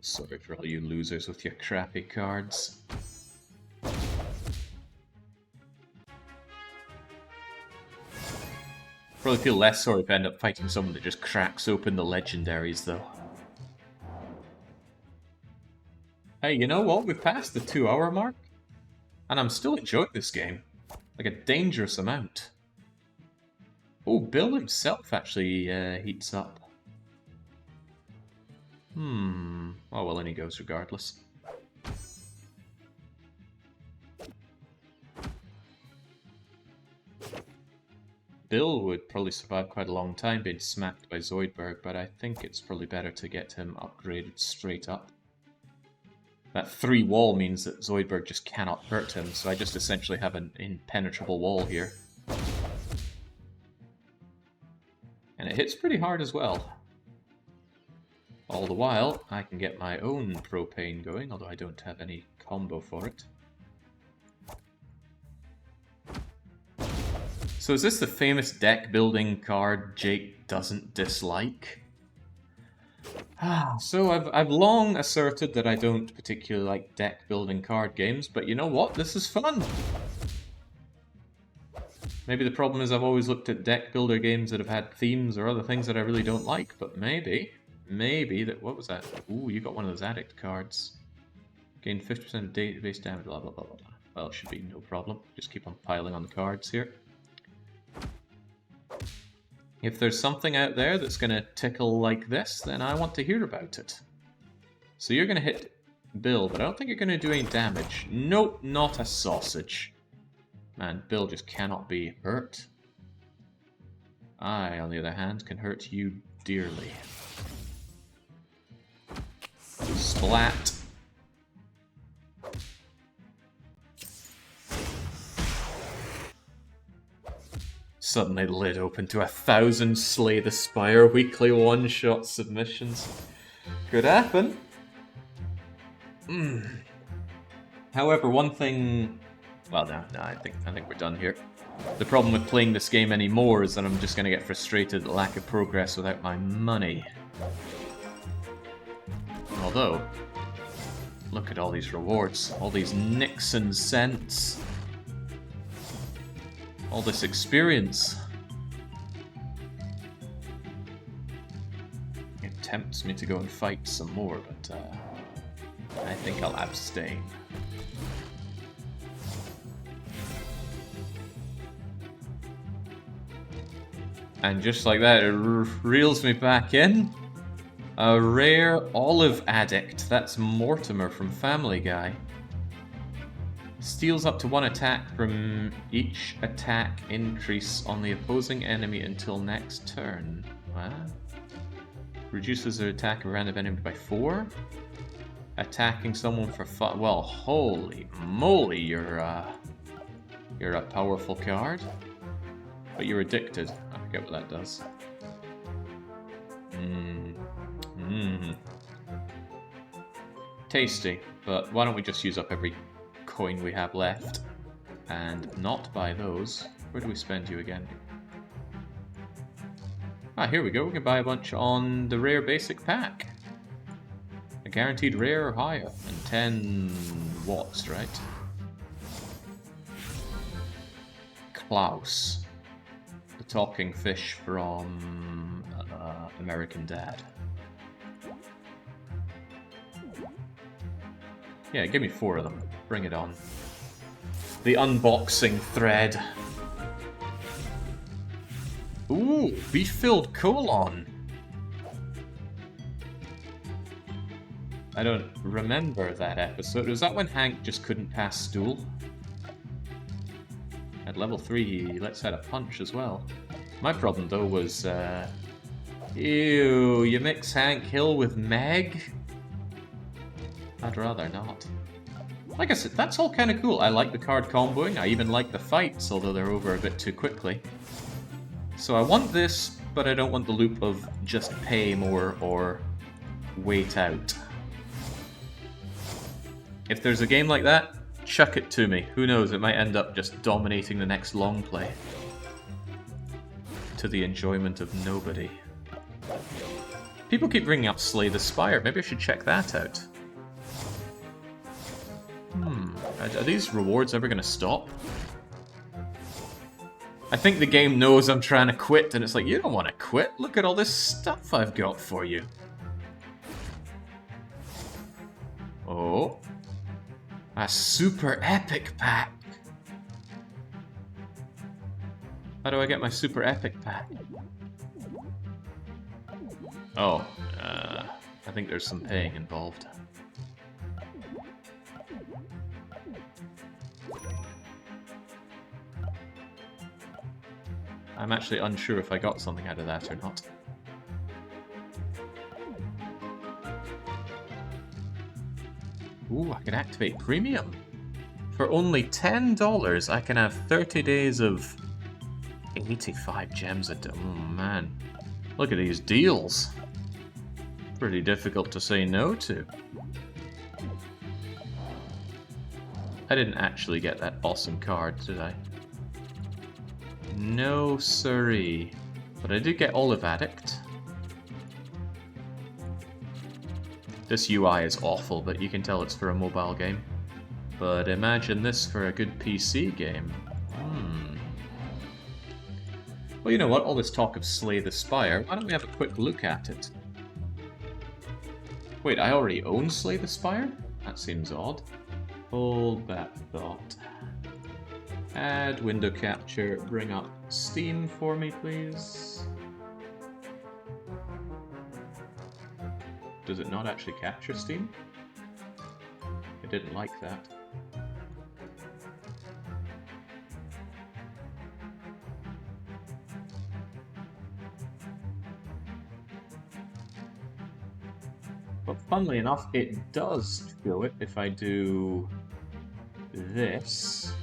Sorry for all you losers with your crappy cards. Probably feel less sorry if I end up fighting someone that just cracks open the legendaries, though. Hey, you know what? We've passed the 2-hour mark, and I'm still enjoying this game. Like a dangerous amount. Oh, Bill himself actually heats up. Oh well, in he goes regardless. Bill would probably survive quite a long time being smacked by Zoidberg, but I think it's probably better to get him upgraded straight up. That 3 wall means that Zoidberg just cannot hurt him, so I just essentially have an impenetrable wall here. And it hits pretty hard as well. All the while, I can get my own propane going, although I don't have any combo for it. So is this the famous deck building card Jake doesn't dislike? So I've long asserted that I don't particularly like deck building card games, but you know what? This is fun! Maybe the problem is I've always looked at deck builder games that have had themes or other things that I really don't like, but maybe that... What was that? Ooh, you got one of those addict cards. Gain 50% of database damage, blah blah blah blah blah. Well, it should be no problem. Just keep on piling on the cards here. If there's something out there that's going to tickle like this, then I want to hear about it. So you're going to hit Bill, but I don't think you're going to do any damage. Nope, not a sausage. Man, Bill just cannot be hurt. I, on the other hand, can hurt you dearly. Splat. Suddenly the lid open to 1,000 Slay the Spire weekly one-shot submissions. Could happen. However, one thing... Well, no, I think we're done here. The problem with playing this game anymore is that I'm just going to get frustrated at the lack of progress without my money. Although, look at all these rewards, all these Nixon cents, all this experience. It tempts me to go and fight some more, but I think I'll abstain. And just like that, it reels me back in. A rare olive addict. That's Mortimer from Family Guy. Steals up to 1 attack from each attack increase on the opposing enemy until next turn. What? Reduces their attack of a random enemy by 4. Attacking someone for 5. Well, holy moly, you're a powerful card. But you're addicted. I forget what that does. Tasty, but why don't we just use up every coin we have left and not buy those? Where do we spend you again? Ah, here we go. We can buy a bunch on the rare basic pack. A guaranteed rare or higher, and 10 watts, right? Klaus. The talking fish from American Dad. Yeah, give me 4 of them. Bring it on. The unboxing thread. Ooh, beef-filled colon. I don't remember that episode. Was that when Hank just couldn't pass stool? At level 3, he lets out a punch as well. My problem, though, was... ew, you mix Hank Hill with Meg? I'd rather not. Like I said, that's all kind of cool. I like the card comboing. I even like the fights, although they're over a bit too quickly. So I want this, but I don't want the loop of just pay more or wait out. If there's a game like that, chuck it to me. Who knows, it might end up just dominating the next long play. To the enjoyment of nobody. People keep bringing up Slay the Spire. Maybe I should check that out. Are these rewards ever going to stop? I think the game knows I'm trying to quit, and it's like, you don't want to quit. Look at all this stuff I've got for you. Oh. A super epic pack. How do I get my super epic pack? Oh, I think there's some paying involved. I'm actually unsure if I got something out of that or not. Ooh, I can activate premium. For only $10, I can have 30 days of 85 gems a day. Oh man, look at these deals. Pretty difficult to say no to. I didn't actually get that awesome card, did I? No siree. But I did get Olive Addict. This UI is awful, but you can tell it's for a mobile game. But imagine this for a good PC game. Well, you know what? All this talk of Slay the Spire, why don't we have a quick look at it? Wait, I already own Slay the Spire? That seems odd. Hold that thought. Add window capture, bring up Steam for me, please. Does it not actually capture Steam? I didn't like that. But funnily enough, it does show it if I do this.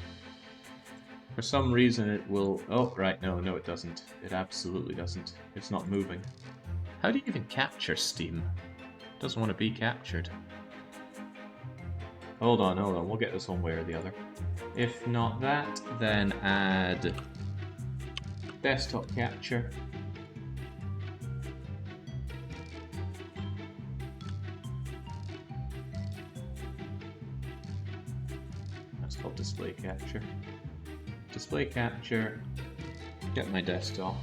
For some reason it will... Oh, right, no, it doesn't. It absolutely doesn't. It's not moving. How do you even capture Steam? It doesn't want to be captured. Hold on, we'll get this one way or the other. If not that, then add desktop capture. That's called display capture. Display capture, get my desktop.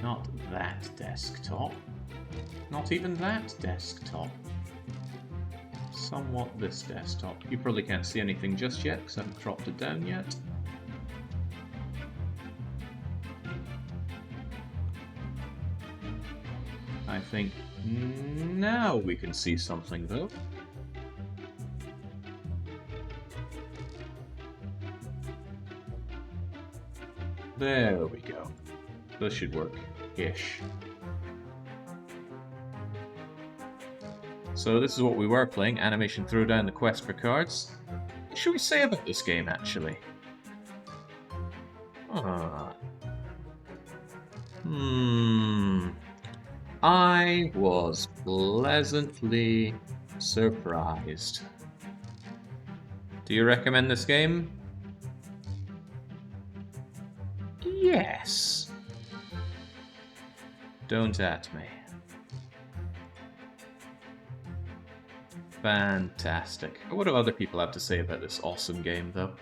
Not that desktop. Not even that desktop. Somewhat this desktop. You probably can't see anything just yet because I haven't dropped it down yet. I think now we can see something though. There we go. This should work-ish. So this is what we were playing, Animation Throwdown, the quest for cards. What should we say about this game, actually? I was pleasantly surprised. Do you recommend this game? Yes. Don't at me. Fantastic. What do other people have to say about this awesome game, though?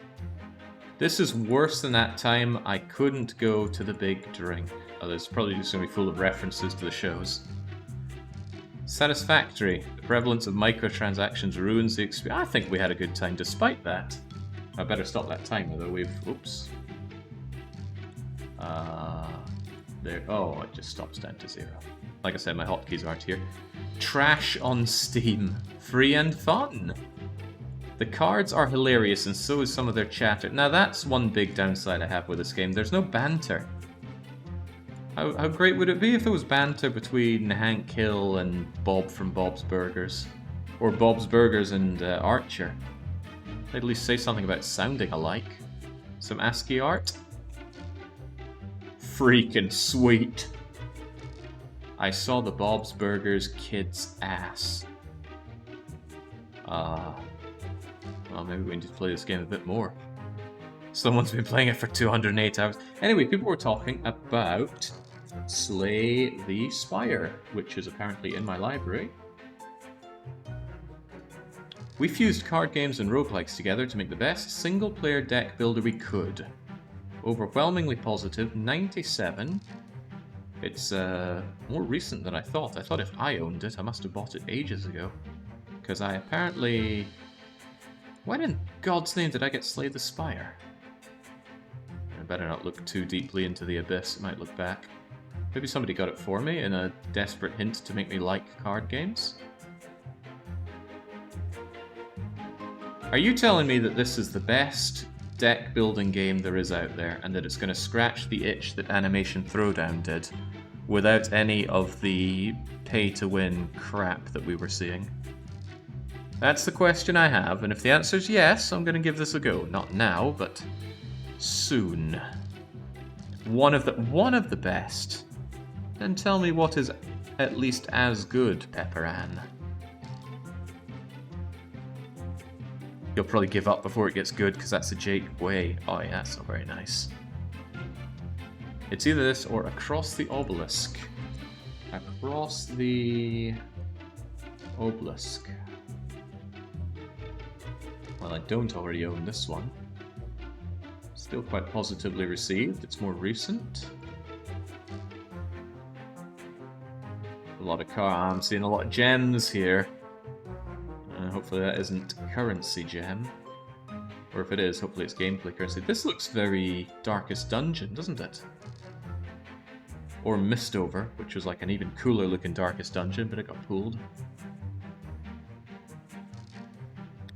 This is worse than that time I couldn't go to the big drink. Oh, there's probably just going to be full of references to the shows. Satisfactory. The prevalence of microtransactions ruins the experience. I think we had a good time despite that. I better stop that timer, though. Oops. There. Oh, it just stops down to 0. Like I said, my hotkeys aren't here. Trash on Steam. Free and fun. The cards are hilarious, and so is some of their chatter. Now, that's one big downside I have with this game. There's no banter. How great would it be if there was banter between Hank Hill and Bob from Bob's Burgers? Or Bob's Burgers and Archer? They'd at least say something about sounding alike. Some ASCII art? Freaking sweet. I saw the Bob's Burgers kid's ass. Well, maybe we need to play this game a bit more. Someone's been playing it for 208 hours. Anyway, people were talking about Slay the Spire, which is apparently in my library. We fused card games and roguelikes together to make the best single-player deck builder we could. Overwhelmingly positive, 97. It's more recent than I thought. I thought if I owned it, I must have bought it ages ago. Because I apparently... When in God's name did I get Slay the Spire? I better not look too deeply into the abyss, it might look back. Maybe somebody got it for me in a desperate hint to make me like card games? Are you telling me that this is the best deck building game there is out there, and that it's going to scratch the itch that Animation Throwdown did, without any of the pay-to-win crap that we were seeing? That's the question I have, and if the answer's yes, I'm going to give this a go. Not now, but soon. One of the best. Then tell me what is at least as good, Pepper Ann. You'll probably give up before it gets good, because that's the Jake way. Oh yeah, that's not very nice. It's either this or Across the Obelisk. Across the Obelisk. Well, I don't already own this one. Still quite positively received. It's more recent. A lot of I'm seeing a lot of gems here. Hopefully that isn't currency gem. Or if it is, hopefully it's gameplay currency. This looks very Darkest Dungeon, doesn't it? Or Mistover, which was like an even cooler looking Darkest Dungeon, but it got pulled.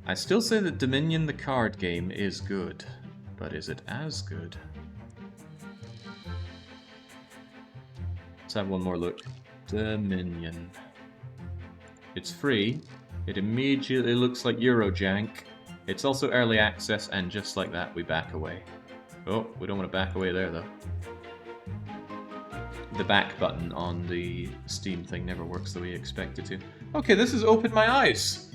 I still say that Dominion the card game is good, but is it as good? Let's have one more look. Dominion. It's free. It immediately looks like Eurojank. It's also early access, and just like that, we back away. Oh, we don't want to back away there, though. The back button on the Steam thing never works the way you expect it to. Okay, this has opened my eyes.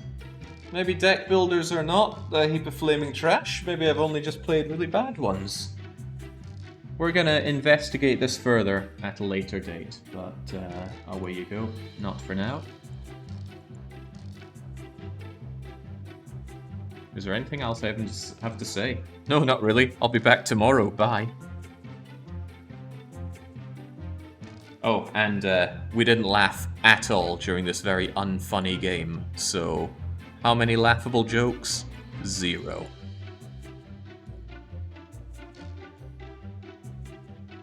Maybe deck builders are not a heap of flaming trash. Maybe I've only just played really bad ones. We're gonna investigate this further at a later date, but away you go. Not for now. Is there anything else I have to say? No, not really. I'll be back tomorrow. Bye. Oh, and we didn't laugh at all during this very unfunny game, so how many laughable jokes? 0.